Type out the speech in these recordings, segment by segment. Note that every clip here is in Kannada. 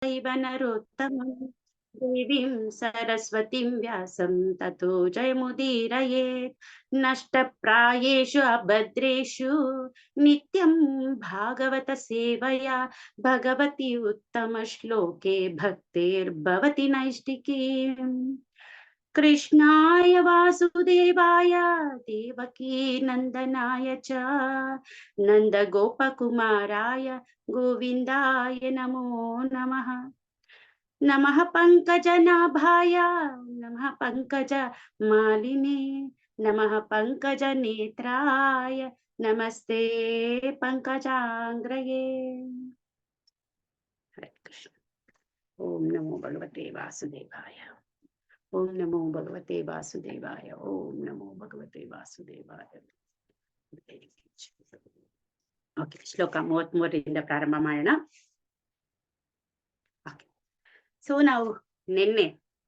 चैव नरोत्तमं देवीं सरस्वतीं व्यासं ततो जयमुदीरयेत्। नष्टप्रायेषु अभद्रेषु नित्यं भागवत सेवया भगवति उत्तमश्लोके भक्तिर्भवति नैष्टिकीम्। कृष्णाय वासुदेवाय देवकी नंदनाय च नन्दगोपकुमाराय गोविन्दाय नमो नमः। नमः पङ्कजनाभाय नमः पङ्कजमालिने नमः पङ्कजनेत्राय नमस्ते पङ्कजाङ्ग्रये। हरे कृष्ण। ओम नमो भगवते वासुदेवाय। ओम नमो भगवते वासुदेवाय। ओम नमो भगवते वासुदेवाय। ಓಕೆ, ಶ್ಲೋಕ 33ರಿಂದ ಪ್ರಾರಂಭ ಮಾಡೋಣ. ಸೊ ನಾವು ನಿನ್ನೆ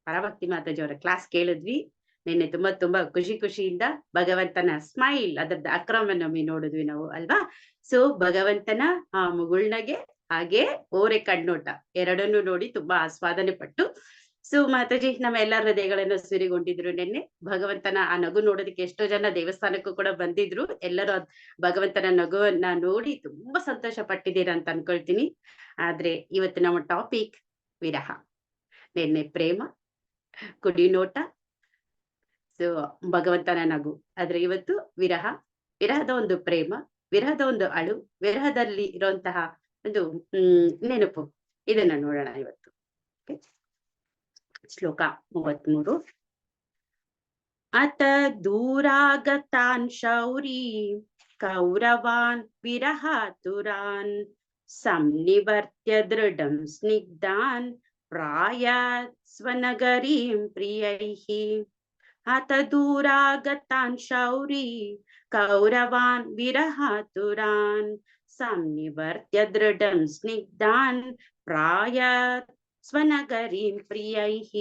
ಪರಭಕ್ತಿ ಮಾತಾಜಿಯವರ ಕ್ಲಾಸ್ ಕೇಳಿದ್ವಿ. ನಿನ್ನೆ ತುಂಬಾ ಖುಷಿಯಿಂದ ಭಗವಂತನ ಸ್ಮೈಲ್, ಅದರದ ಅಕ್ರಮನೊಮ್ಮೆ ನೋಡಿದ್ವಿ ನಾವು ಅಲ್ವಾ. ಸೊ ಭಗವಂತನ ಆ ಮುಗುಳ್ನಗೆ ಹಾಗೆ ಓರೆ ಕಣ್ಣೋಟ ಎರಡನ್ನೂ ನೋಡಿ ತುಂಬಾ ಆಸ್ವಾದನೆ ಪಟ್ಟು, ಸೊ ಮಾತಾಜಿ ನಮ್ಮ ಎಲ್ಲಾ ಹೃದಯಗಳನ್ನು ಸುರಿಗೊಂಡಿದ್ರು. ನಿನ್ನೆ ಭಗವಂತನ ಆ ನಗು ನೋಡೋದಕ್ಕೆ ಎಷ್ಟೋ ಜನ ದೇವಸ್ಥಾನಕ್ಕೂ ಕೂಡ ಬಂದಿದ್ರು. ಎಲ್ಲರೂ ಭಗವಂತನ ನಗುವನ್ನ ನೋಡಿ ತುಂಬಾ ಸಂತೋಷ ಪಟ್ಟಿದ್ದೀರಾ ಅಂತ ಅನ್ಕೊಳ್ತೀನಿ. ಆದ್ರೆ ಇವತ್ತು ನಮ್ಮ ಟಾಪಿಕ್ ವಿರಹ. ನಿನ್ನೆ ಪ್ರೇಮ, ಕುಡಿ ನೋಟ, ಸೊ ಭಗವಂತನ ನಗು. ಆದ್ರೆ ಇವತ್ತು ವಿರಹ, ವಿರಹದ ಒಂದು ಪ್ರೇಮ, ವಿರಹದ ಒಂದು ಅಳು, ವಿರಹದಲ್ಲಿ ಇರುವಂತಹ ಒಂದು ನೆನಪು, ಇದನ್ನ ನೋಡೋಣ ಇವತ್ತು. ಶ್ಲೋಕ 33. ಅತ ದೂರಾಗತಾನ್ ಶೌರಿ ಕೌರವಾನ್ ವಿರಹಾತುರಾನ್ ಸಂನಿವರ್ತ್ಯ ದೃಢಂ ಸ್ನಿಗ್ಧಾನ್ ಪ್ರಾಯಾತ್ ಸ್ವನಗರೀಂ ಪ್ರಿಯೈಃ. ಅತ ದೂರಾಗತಾನ್ ಶೌರಿ ಕೌರವಾನ್ ವಿರಹಾತುರಾನ್ ಸಂನಿವರ್ತ್ಯ ದೃಢಂ ಸ್ನಿಗ್ಧಾನ್ ಪ್ರಾಯಾತ್ ಸ್ವನಗರೀಂ ಪ್ರಿಯೈಃ.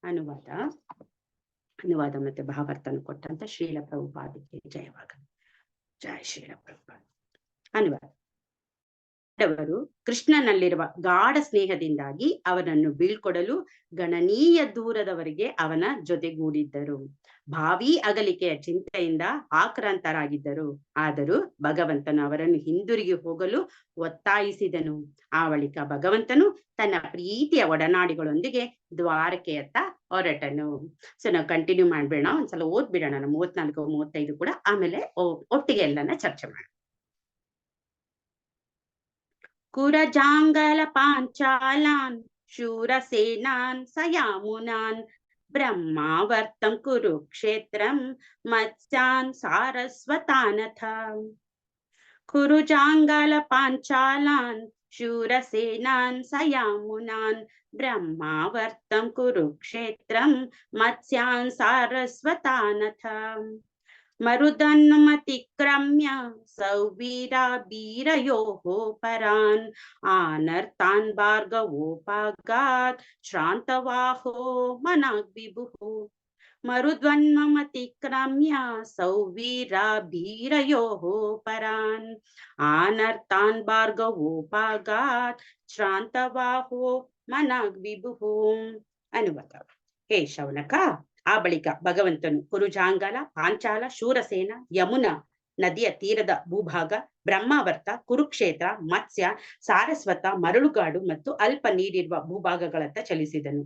ಅನುವಾದ ಮತ್ತೆ ಭಾವಾರ್ಥನ ಕೊಟ್ಟಂತ ಶ್ರೀಲ ಪ್ರಭುಪಾದಕ್ಕೆ ಜಯವಾಗಲಿ. ಜಯ ಶ್ರೀಲ ಪ್ರಭುಪಾದ. ಅನುವಾದ. ಅವರು ಕೃಷ್ಣನಲ್ಲಿರುವ ಗಾಢ ಸ್ನೇಹದಿಂದಾಗಿ ಅವನನ್ನು ಬೀಳ್ಕೊಡಲು ಗಣನೀಯ ದೂರದವರೆಗೆ ಅವನ ಜೊತೆಗೂಡಿದ್ದರು. ಭಾವಿ ಅಗಲಿಕೆಯ ಚಿಂತೆಯಿಂದ ಆಕ್ರಾಂತರಾಗಿದ್ದರು. ಆದರೂ ಭಗವಂತನು ಅವರನ್ನು ಹಿಂದಿರುಗಿ ಹೋಗಲು ಒತ್ತಾಯಿಸಿದನು. ಆ ಬಳಿಕ ಭಗವಂತನು ತನ್ನ ಪ್ರೀತಿಯ ಒಡನಾಡಿಗಳೊಂದಿಗೆ ದ್ವಾರಕೆಯತ್ತ ಹೊರಟನು. ಸೊ ನಾವು ಕಂಟಿನ್ಯೂ ಮಾಡ್ಬೇಡ, ಒಂದ್ಸಲ ಓದ್ಬಿಡೋಣ 34, 35 ಕೂಡ, ಆಮೇಲೆ ಒಟ್ಟಿಗೆ ಎಲ್ಲನ ಚರ್ಚೆ ಮಾಡೋಣ. ಕುರಜಾಂಗಲ ಪಾಂಚಾಲಾನ್ ಶೂರಸೇನಾನ್ ಸಯಾಮುನಾನ್ ಬ್ರಹ್ಮಾವರ್ತಂ ಕುರುಕ್ಷೇತ್ರಂ ಮತ್ಸ್ಯಾನ್ ಸಾರಸ್ವತಾನಥ. ಕುರುಜಾಂಗಲ ಪಾಂಚಾಲಾನ್ ಶೂರಸೇನಾನ್ ಸಯಾಮುನಾನ್ ಬ್ರಹ್ಮಾವರ್ತಂ ಕುರುಕ್ಷೇತ್ರಂ ಮತ್ಸ್ಯಾನ್ ಸಾರಸ್ವತಾನಥ. ಮರುದನ್ಮತಿಕ್ರಮ್ಯ ಸೌವೀರಾಬೀರಯೋಃ ಪರಾನ್ ಆನರ್ತಾನ್ ಭಾರ್ಗವೋಪಾಗಾತ್ ಶ್ರಾಂತವಾಹೋ ಮನಾಗ್ವಿಭುಃ. ಮರುದ್ವನ್ಮತಿಕ್ರಮ್ಯ ಸೌವೀರಾಬೀರಯೋಃ ಪರಾನ್ ಆನರ್ತಾನ್ ಭಾರ್ಗವೋಪಾಗಾತ್ ಶ್ರಾಂತವಾಹೋ ಮನಾಗ್ವಿಭುಃ. ಅನುವಾದ. ಹೇ ಶೌನಕ, ಆ ಬಳಿಕ ಭಗವಂತನು ಕುರುಜಾಂಗಲ, ಪಾಂಚಾಲ, ಶೂರಸೇನ, ಯಮುನಾ ನದಿಯ ತೀರದ ಭೂಭಾಗ, ಬ್ರಹ್ಮಾವರ್ತ, ಕುರುಕ್ಷೇತ್ರ, ಮತ್ಸ್ಯ, ಸಾರಸ್ವತ, ಮರಳುಗಾಡು ಮತ್ತು ಅಲ್ಪ ನೀರಿರುವ ಭೂಭಾಗಗಳತ್ತ ಚಲಿಸಿದನು.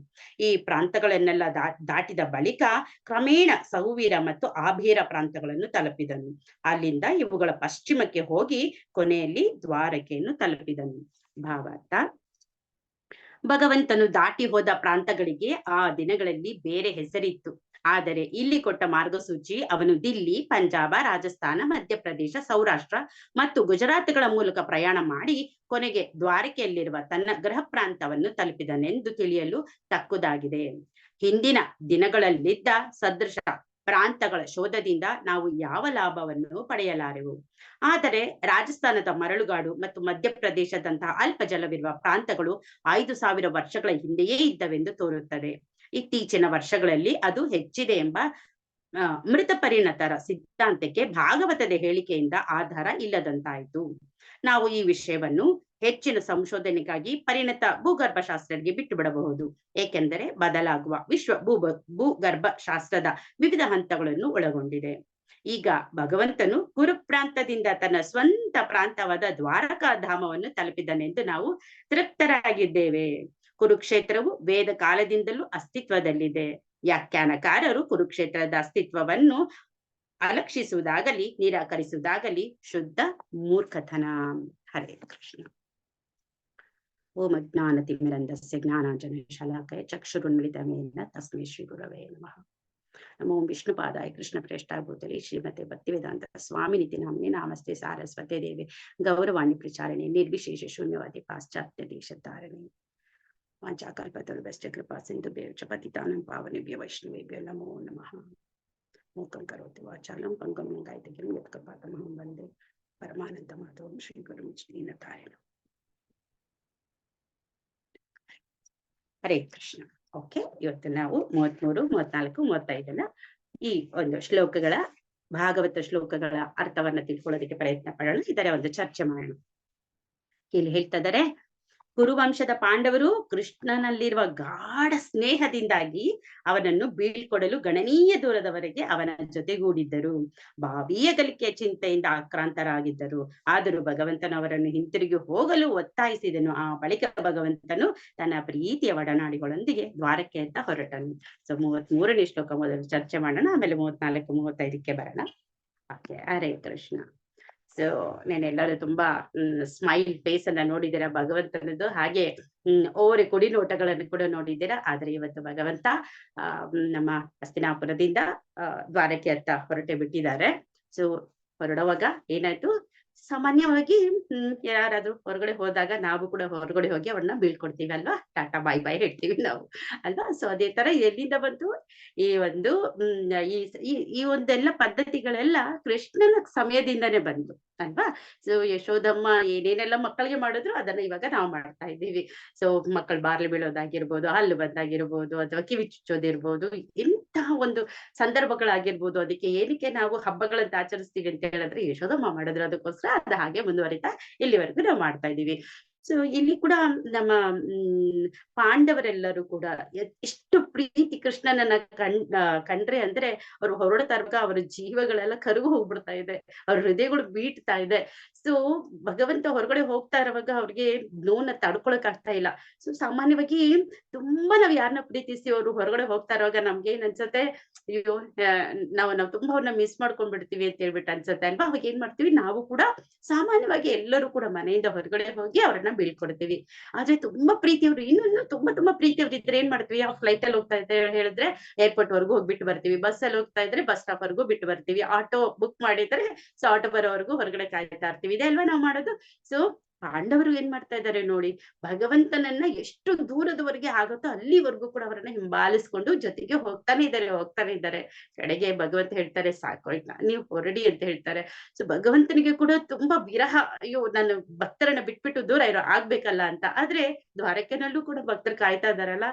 ಈ ಪ್ರಾಂತಗಳನ್ನೆಲ್ಲ ದಾಟಿದ ಬಳಿಕ ಕ್ರಮೇಣ ಸೌವೀರ ಮತ್ತು ಆಭೀರ ಪ್ರಾಂತಗಳನ್ನು ತಲುಪಿದನು. ಅಲ್ಲಿಂದ ಇವುಗಳ ಪಶ್ಚಿಮಕ್ಕೆ ಹೋಗಿ ಕೊನೆಯಲ್ಲಿ ದ್ವಾರಕೆಯನ್ನು ತಲುಪಿದನು. ಭಾವಾರ್ಥ. ಭಗವಂತನು ದಾಟಿ ಹೋದ ಪ್ರಾಂತಗಳಿಗೆ ಆ ದಿನಗಳಲ್ಲಿ ಬೇರೆ ಹೆಸರಿತ್ತು. ಆದರೆ ಇಲ್ಲಿ ಕೊಟ್ಟ ಮಾರ್ಗಸೂಚಿ ಅವನು ದಿಲ್ಲಿ, ಪಂಜಾಬ, ರಾಜಸ್ಥಾನ, ಮಧ್ಯಪ್ರದೇಶ, ಸೌರಾಷ್ಟ್ರ ಮತ್ತು ಗುಜರಾತ್ಗಳ ಮೂಲಕ ಪ್ರಯಾಣ ಮಾಡಿ ಕೊನೆಗೆ ದ್ವಾರಕೆಯಲ್ಲಿರುವ ತನ್ನ ಗೃಹ ಪ್ರಾಂತವನ್ನು ತಲುಪಿದನೆಂದು ತಿಳಿಯಲು ತಕ್ಕುದಾಗಿದೆ. ಹಿಂದಿನ ದಿನಗಳಲ್ಲಿದ್ದ ಸದೃಶ ಪ್ರಾಂತಗಳ ಶೋಧದಿಂದ ನಾವು ಯಾವ ಲಾಭವನ್ನು ಪಡೆಯಲಾರೆವು. ಆದರೆ ರಾಜಸ್ಥಾನದ ಮರಳುಗಾಡು ಮತ್ತು ಮಧ್ಯಪ್ರದೇಶದಂತಹ ಅಲ್ಪ ಜಲವಿರುವ ಪ್ರಾಂತಗಳು 5000 ವರ್ಷಗಳ ಹಿಂದೆಯೇ ಇದ್ದವೆಂದು ತೋರುತ್ತದೆ. ಇತ್ತೀಚಿನ ವರ್ಷಗಳಲ್ಲಿ ಅದು ಹೆಚ್ಚಿದೆ ಎಂಬ ಮೃತ ಪರಿಣತರ ಸಿದ್ಧಾಂತಕ್ಕೆ ಭಾಗವತದ ಹೇಳಿಕೆಯಿಂದ ಆಧಾರ ಇಲ್ಲದಂತಾಯಿತು. ನಾವು ಈ ವಿಷಯವನ್ನು ಹೆಚ್ಚಿನ ಸಂಶೋಧನೆಗಾಗಿ ಪರಿಣತ ಭೂಗರ್ಭಶಾಸ್ತ್ರಜ್ಞರಿಗೆ ಬಿಟ್ಟು ಬಿಡಬಹುದು. ಏಕೆಂದರೆ ಬದಲಾಗುವ ಭೂಗರ್ಭ ಶಾಸ್ತ್ರದ ವಿವಿಧ ಹಂತಗಳನ್ನು ಒಳಗೊಂಡಿದೆ. ಈಗ ಭಗವಂತನು ಕುರು ಪ್ರಾಂತದಿಂದ ತನ್ನ ಸ್ವಂತ ಪ್ರಾಂತವಾದ ದ್ವಾರಕಾ ಧಾಮವನ್ನು ತಲುಪಿದನೆಂದು ನಾವು ತೃಪ್ತರಾಗಿದ್ದೇವೆ. ಕುರುಕ್ಷೇತ್ರವು ವೇದ ಕಾಲದಿಂದಲೂ ಅಸ್ತಿತ್ವದಲ್ಲಿದೆ. ವ್ಯಾಖ್ಯಾನಕಾರರು ಕುರುಕ್ಷೇತ್ರದ ಅಸ್ತಿತ್ವವನ್ನು ಅಲಕ್ಷಿಸುವುದಾಗಲಿ ನಿರಾಕರಿಸುವುದಾಗಲಿ ಶುದ್ಧ ಮೂರ್ಖತನ. ಹರೇ ಕೃಷ್ಣ. ಓಂ ಅಜ್ಞಾನತಿಮಿರಂಧಸ್ಯ ಜ್ಞಾನಾಂಜನ ಶಲಾಕಯ ಚಕ್ಷುರುನ್ಮಿಲಿತಮೇನ ತಸ್ಮೈ ಶ್ರೀ ಗುರವೇ ನಮಃ. ನಮೋ ವಿಷ್ಣುಪಾದಾಯ ಕೃಷ್ಣ ಪ್ರೇಷ್ಠಾಯ ಭೂತಲೆ ಶ್ರೀಮತೆ ಭಕ್ತಿವೇದಾಂತ ಸ್ವಾಮಿನಿತಿ ನಾಮಿನಿ ನಾಮಸ್ತೆ ಸಾರಸ್ವತೆ ದೇವಿ ಗೌರವಾಣಿ ಪ್ರಚಾರಣೆ ನಿರ್ವಿಶೇಷ ಶೂನ್ಯವಾದಿ ಪಾಶ್ಚಾತ್ಯ ದೇಶಧಾರಣೆ ವಾಂಚಾಕಲ್ಪತರುಭ್ಯಶ್ಚ ಕೃಪಾ ಸಿಂಧುಭ್ಯೋ ಚ ಪತಿತಾನಾಂ ಪಾವನೇಭ್ಯೋ ವೈಷ್ಣವೇಭ್ಯೋ ನಮೋ ನಮಃ. ಮೂಕಂ ಕರೋತಿ ವಾಚಾಲಂ ಪಂಕಂ ಲಂಘಯತೆ ಗಿರಿಂ ಯತ್ಕೃಪಾತಮಹಂ ವಂದೇ ಪರಮಾನಂದ ಮಾಧವಂ ಶ್ರೀ ಗುರುಂ ಶ್ರೀನಾಥಾಯ. ಹರೇ ಕೃಷ್ಣ. ಓಕೆ, ಇವತ್ತು ನಾವು 33, 34, 35 ಈ ಒಂದು ಶ್ಲೋಕಗಳ ಭಾಗವತ ಶ್ಲೋಕಗಳ ಅರ್ಥವನ್ನ ತಿಳ್ಕೊಳ್ಳೋದಕ್ಕೆ ಪ್ರಯತ್ನ ಪಡೋಣ. ಇದರ ಒಂದು ಚರ್ಚೆ ಮಾಡೋಣ. ಇಲ್ಲಿ ಹೇಳ್ತಾ ಇದ್ದಾರೆ, ಕುರುವಂಶದ ಪಾಂಡವರು ಕೃಷ್ಣನಲ್ಲಿರುವ ಗಾಢ ಸ್ನೇಹದಿಂದಾಗಿ ಅವನನ್ನು ಬೀಳ್ಕೊಡಲು ಗಣನೀಯ ದೂರದವರೆಗೆ ಅವನ ಜೊತೆಗೂಡಿದ್ದರು. ಭಾವಿಯ ಕಲಿಕೆಯ ಚಿಂತೆಯಿಂದ ಆಕ್ರಾಂತರಾಗಿದ್ದರು. ಆದರೂ ಭಗವಂತನು ಅವರನ್ನು ಹಿಂತಿರುಗಿ ಹೋಗಲು ಒತ್ತಾಯಿಸಿದನು. ಆ ಬಳಿಕ ಭಗವಂತನು ತನ್ನ ಪ್ರೀತಿಯ ಒಡನಾಡಿಗಳೊಂದಿಗೆ ದ್ವಾರಕ್ಕೆ ಅಂತ ಹೊರಟನು. ಸೊ 33ನೇ ಶ್ಲೋಕ ಮೊದಲು ಚರ್ಚೆ ಮಾಡೋಣ, ಆಮೇಲೆ 34, 35ಕ್ಕೆ ಬರೋಣ. ಓಕೆ, ಹರೇ ಕೃಷ್ಣ. ಸೊ ನೀನೆಲ್ಲರೂ ತುಂಬಾ ಸ್ಮೈಲ್ ಫೇಸ್ ಅನ್ನ ನೋಡಿದ್ದೀರಾ ಭಗವಂತನದ್ದು, ಹಾಗೆ ಓರೆ ಕುಡಿ ನೋಟಗಳನ್ನು ಕೂಡ ನೋಡಿದ್ದೀರಾ. ಆದ್ರೆ ಇವತ್ತು ಭಗವಂತ ನಮ್ಮ ಹಸ್ತಿನಾಪುರದಿಂದ ದ್ವಾರಕೆ ಅಂತ ಹೊರಟೆ ಬಿಟ್ಟಿದ್ದಾರೆ. ಸೊ ಹೊರಡುವಾಗ ಏನಾಯ್ತು, ಸಾಮಾನ್ಯವಾಗಿ ಯಾರಾದ್ರೂ ಹೊರಗಡೆ ಹೋದಾಗ ನಾವು ಕೂಡ ಹೊರಗಡೆ ಹೋಗಿ ಅವ್ರನ್ನ ಬೀಳ್ಕೊಡ್ತೀವಿ ಅಲ್ವಾ, ಟಾಟಾ ಬಾಯ್ ಬಾಯ್ ಹೇಳ್ತೀವಿ ನಾವು ಅಲ್ವಾ. ಸೊ ಅದೇ ತರ ಎಲ್ಲಿಂದ ಬಂತು ಈ ಒಂದು ಈ ಒಂದೆಲ್ಲ ಪದ್ಧತಿಗಳೆಲ್ಲ ಕೃಷ್ಣನ ಸಮಯದಿಂದನೇ ಬಂತು ಅಲ್ವಾ. ಸೊ ಯಶೋದಮ್ಮ ಏನೇನೆಲ್ಲ ಮಕ್ಕಳಿಗೆ ಮಾಡಿದ್ರು ಅದನ್ನ ಇವಾಗ ನಾವು ಮಾಡ್ತಾ ಇದ್ದೀವಿ. ಸೊ ಮಕ್ಕಳು ಬಾರ್ಲಿ ಬೀಳೋದಾಗಿರ್ಬೋದು, ಹಲ್ಲು ಬಂದಾಗಿರ್ಬೋದು, ಅಥವಾ ಕಿವಿ ಚುಚ್ಚೋದಿರ್ಬೋದು, ಇಂತಹ ಒಂದು ಸಂದರ್ಭಗಳಾಗಿರ್ಬೋದು. ಅದಕ್ಕೆ ಏನಕ್ಕೆ ನಾವು ಹಬ್ಬಗಳನ್ನ ಆಚರಿಸ್ತೀವಿ ಅಂತ ಹೇಳಿದ್ರೆ ಯಶೋದಮ್ಮ ಮಾಡಿದ್ರು, ಅದಕ್ಕೋಸ್ಕರ ಅದು ಹಾಗೆ ಮುಂದುವರಿತಾ ಇಲ್ಲಿವರೆಗೂ ನಾವು ಮಾಡ್ತಾ ಇದ್ದೀವಿ. ಸೊ ಇಲ್ಲಿ ಕೂಡ ನಮ್ಮ ಪಾಂಡವರೆಲ್ಲರೂ ಕೂಡ ಎಷ್ಟು ಪ್ರೀತಿ ಕೃಷ್ಣನನ್ನ ಕಂಡ್ರೆ ಅಂದ್ರೆ ಅವ್ರು ಹೊರಡ್ತಾ ಇರುವಾಗ ಅವರ ಜೀವಗಳೆಲ್ಲ ಕರಗು ಹೋಗ್ಬಿಡ್ತಾ ಇದೆ, ಅವ್ರ ಹೃದಯಗಳು ಬೀಟ್ತಾ ಇದೆ. ಸೊ ಭಗವಂತ ಹೊರಗಡೆ ಹೋಗ್ತಾ ಇರುವಾಗ ಅವ್ರಿಗೆ ನೋವನ್ನ ತಡ್ಕೊಳಕ್ ಆಗ್ತಾ ಇಲ್ಲ. ಸೊ ಸಾಮಾನ್ಯವಾಗಿ ತುಂಬಾ ನಾವ್ ಯಾರನ್ನ ಪ್ರೀತಿಸಿ ಅವ್ರು ಹೊರಗಡೆ ಹೋಗ್ತಾ ಇರುವಾಗ ನಮ್ಗೆ ಏನ್ ಅನ್ಸತ್ತೆ, ಅಯ್ಯೋ ನಾವು ತುಂಬಾ ಅವ್ರನ್ನ ಮಿಸ್ ಮಾಡ್ಕೊಂಡ್ಬಿಡ್ತೀವಿ ಅಂತ ಹೇಳ್ಬಿಟ್ಟು ಅನ್ಸತ್ತೆ ಅಲ್ವಾ. ಅವಾಗ ಏನ್ ಮಾಡ್ತೀವಿ, ನಾವು ಕೂಡ ಸಾಮಾನ್ಯವಾಗಿ ಎಲ್ಲರೂ ಕೂಡ ಮನೆಯಿಂದ ಹೊರಗಡೆ ಹೋಗಿ ಅವ್ರನ್ನ ಬೀಳ್ಕೊಡ್ತೀವಿ. ಆದ್ರೆ ತುಂಬಾ ಪ್ರೀತಿಯವ್ರು ಇನ್ನೂ ತುಂಬಾ ಪ್ರೀತಿಯವ್ರು ಇದ್ರೆ ಏನ್ ಮಾಡ್ತೀವಿ, ಆ ಫ್ಲೈಟ್ ಅಲ್ಲಿ ಹೋಗ್ತಾ ಇದ್ರೆ ಹೇಳಿದ್ರೆ ಏರ್ಪೋರ್ಟ್ ವರ್ಗು ಹೋಗ್ಬಿಟ್ಟು ಬರ್ತೀವಿ, ಬಸ್ ಅಲ್ಲಿ ಹೋಗ್ತಾ ಇದ್ರೆ ಬಸ್ ಸ್ಟಾಪ್ ವರ್ಗು ಬಿಟ್ಟು ಬರ್ತೀವಿ, ಆಟೋ ಬುಕ್ ಮಾಡಿದ್ರೆ ಸೊ ಆಟೋ ಬರೋವರೆಗೂ ಹೊರಗಡೆ ಕಾಯ್ತಾ ಇರ್ತೀವಿ. ಇದೆ ಅಲ್ವಾ ನಾವು ಮಾಡೋದು. ಸೊ ಪಾಂಡವರು ಏನ್ ಮಾಡ್ತಾ ಇದ್ದಾರೆ ನೋಡಿ, ಭಗವಂತನನ್ನ ಎಷ್ಟು ದೂರದವರೆಗೆ ಆಗುತ್ತೋ ಅಲ್ಲಿವರೆಗೂ ಕೂಡ ಅವರನ್ನ ಹಿಂಬಾಲಿಸ್ಕೊಂಡು ಜೊತೆಗೆ ಹೋಗ್ತಾನೆ ಇದ್ದಾರೆ. ಕಡೆಗೆ ಭಗವಂತ ಹೇಳ್ತಾರೆ, ಸಾಕು ಇಲ್ಲ ನೀವು ಹೊರಡಿ ಅಂತ ಹೇಳ್ತಾರೆ. ಸೊ ಭಗವಂತನಿಗೆ ಕೂಡ ತುಂಬಾ ವಿರಹ, ಅಯ್ಯೋ ನನ್ನ ಭಕ್ತರನ್ನ ಬಿಟ್ಬಿಟ್ಟು ದೂರ ಆಗ್ಬೇಕಲ್ಲ ಅಂತ. ಆದ್ರೆ ದ್ವಾರಕೆನಲ್ಲೂ ಕೂಡ ಭಕ್ತರು ಕಾಯ್ತಾ ಇದಾರಲ್ಲ.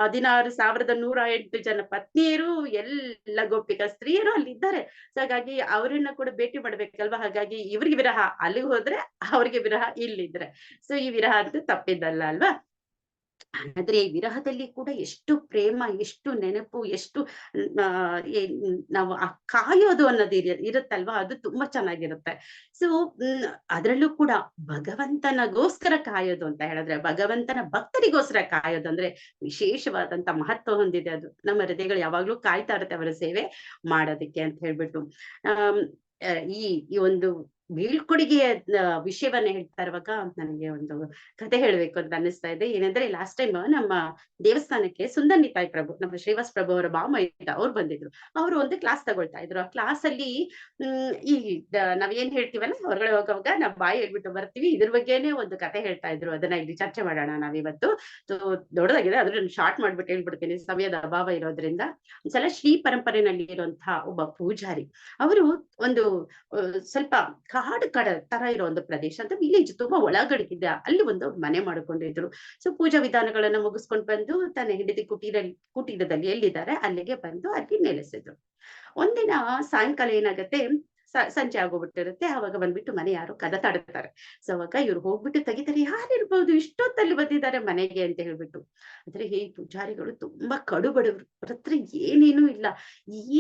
16,108 ಜನ ಪತ್ನಿಯರು, ಎಲ್ಲ ಗೋಪಿಕಾ ಸ್ತ್ರೀಯರು ಅಲ್ಲಿದ್ದಾರೆ. ಸೊ ಹಾಗಾಗಿ ಅವರನ್ನ ಕೂಡ ಭೇಟಿ ಮಾಡ್ಬೇಕಲ್ವಾ. ಹಾಗಾಗಿ ಇವ್ರಿಗೆ ವಿರಹ ಅಲ್ಲಿಗೆ ಹೋದ್ರೆ ಅವ್ರಿಗೆ ವಿರಹ ಇಲ್ಲಿದ್ರೆ, ಸೊ ಈ ವಿರಹ ಅಂತೂ ತಪ್ಪಿದ್ದಲ್ಲ ಅಲ್ವಾ. ಆದ್ರೆ ಈ ವಿರಹದಲ್ಲಿ ಕೂಡ ಎಷ್ಟು ಪ್ರೇಮ, ಎಷ್ಟು ನೆನಪು, ಎಷ್ಟು ನಾವು ಆ ಕಾಯೋದು ಅನ್ನೋದು ಇರುತ್ತಲ್ವಾ, ಅದು ತುಂಬಾ ಚೆನ್ನಾಗಿರುತ್ತೆ. ಸೊ ಅದ್ರಲ್ಲೂ ಕೂಡ ಭಗವಂತನಗೋಸ್ಕರ ಕಾಯೋದು ಅಂತ ಹೇಳಿದ್ರೆ, ಭಗವಂತನ ಭಕ್ತರಿಗೋಸ್ಕರ ಕಾಯೋದು ಅಂದ್ರೆ ವಿಶೇಷವಾದಂತ ಮಹತ್ವ ಹೊಂದಿದೆ. ಅದು ನಮ್ಮ ಹೃದಯಗಳು ಯಾವಾಗ್ಲೂ ಕಾಯ್ತಾ ಇರುತ್ತೆ ಅವರ ಸೇವೆ ಮಾಡೋದಕ್ಕೆ ಅಂತ ಹೇಳ್ಬಿಟ್ಟು. ಈ ಒಂದು ಬೀಳ್ಕೊಡುಗೆಯ ವಿಷಯವನ್ನ ಹೇಳ್ತಾ ಇರುವಾಗ ನನಗೆ ಒಂದು ಕತೆ ಹೇಳ್ಬೇಕು ಅಂತ ಅನ್ನಿಸ್ತಾ ಇದೆ. ಏನಂದ್ರೆ ಲಾಸ್ಟ್ ಟೈಮ್ ನಮ್ಮ ದೇವಸ್ಥಾನಕ್ಕೆ ಸುಂದರ್ನಿ ತಾಯಿ ಪ್ರಭು, ನಮ್ಮ ಶ್ರೀವಾಸ್ ಪ್ರಭು ಅವರ ಬಾಮೈದ ಅವ್ರು ಬಂದಿದ್ರು. ಅವರು ಒಂದು ಕ್ಲಾಸ್ ತಗೊಳ್ತಾ ಇದ್ರು. ಆ ಕ್ಲಾಸ್ ಅಲ್ಲಿ ಈ ನಾವ್ ಏನ್ ಹೇಳ್ತೀವಲ್ಲ, ಹೊರಗಡೆ ಹೋಗುವಾಗ ನಾವ್ ಬಾಯಿ ಹೇಳ್ಬಿಟ್ಟು ಬರ್ತೀವಿ, ಇದ್ರ ಬಗ್ಗೆನೆ ಒಂದು ಕತೆ ಹೇಳ್ತಾ ಇದ್ರು. ಅದನ್ನ ಇಲ್ಲಿ ಚರ್ಚೆ ಮಾಡೋಣ ನಾವಿವತ್ತು. ಸೊ ದೊಡ್ಡದಾಗಿದೆ, ಅದ್ರ ಶಾರ್ಟ್ ಮಾಡ್ಬಿಟ್ಟು ಹೇಳ್ಬಿಡ್ತೀನಿ ಸಮಯದ ಅಭಾವ ಇರೋದ್ರಿಂದ. ಒಂದ್ಸಲ ಶ್ರೀ ಪರಂಪರೆಯಲ್ಲಿ ಇರುವಂತಹ ಒಬ್ಬ ಪೂಜಾರಿ, ಅವರು ಒಂದು ಸ್ವಲ್ಪ ಕಾಡು ತರ ಇರೋ ಒಂದು ಪ್ರದೇಶ ಅಂತ, ವಿಲೇಜ್ ತುಂಬಾ ಒಳಗಡೆಗಿದೆ, ಅಲ್ಲಿ ಒಂದು ಮನೆ ಮಾಡ್ಕೊಂಡಿದ್ರು. ಸೊ ಪೂಜಾ ವಿಧಾನಗಳನ್ನ ಮುಗಿಸ್ಕೊಂಡು ಬಂದು ತನ್ನ ಹೆಂಡತಿ ಕುಟೀರದಲ್ಲಿ ಎಲ್ಲಿದ್ದಾರೆ ಅಲ್ಲಿಗೆ ಬಂದು ಅಲ್ಲಿ ನೆಲೆಸಿದ್ರು. ಒಂದಿನ ಸಾಯಂಕಾಲ ಏನಾಗತ್ತೆ, ಸಂಜೆ ಆಗೋಗ್ಬಿಟ್ಟಿರುತ್ತೆ. ಅವಾಗ ಬಂದ್ಬಿಟ್ಟು ಮನೆ ಯಾರೋ ಕದ ತಡ್ತಾರೆ. ಸೊ ಅವಾಗ ಇವ್ರು ಹೋಗ್ಬಿಟ್ಟು ತೆಗಿತಾರೆ. ಯಾರಿರ್ಬೋದು ಇಷ್ಟೊತ್ತಲ್ಲಿ ಬಂದಿದ್ದಾರೆ ಮನೆಗೆ ಅಂತ ಹೇಳ್ಬಿಟ್ಟು. ಆದ್ರೆ ಈ ಪೂಜಾರಿಗಳು ತುಂಬಾ ಕಡು ಬಡವರು. ಅವ್ರ ಹತ್ರ ಏನೇನೂ ಇಲ್ಲ.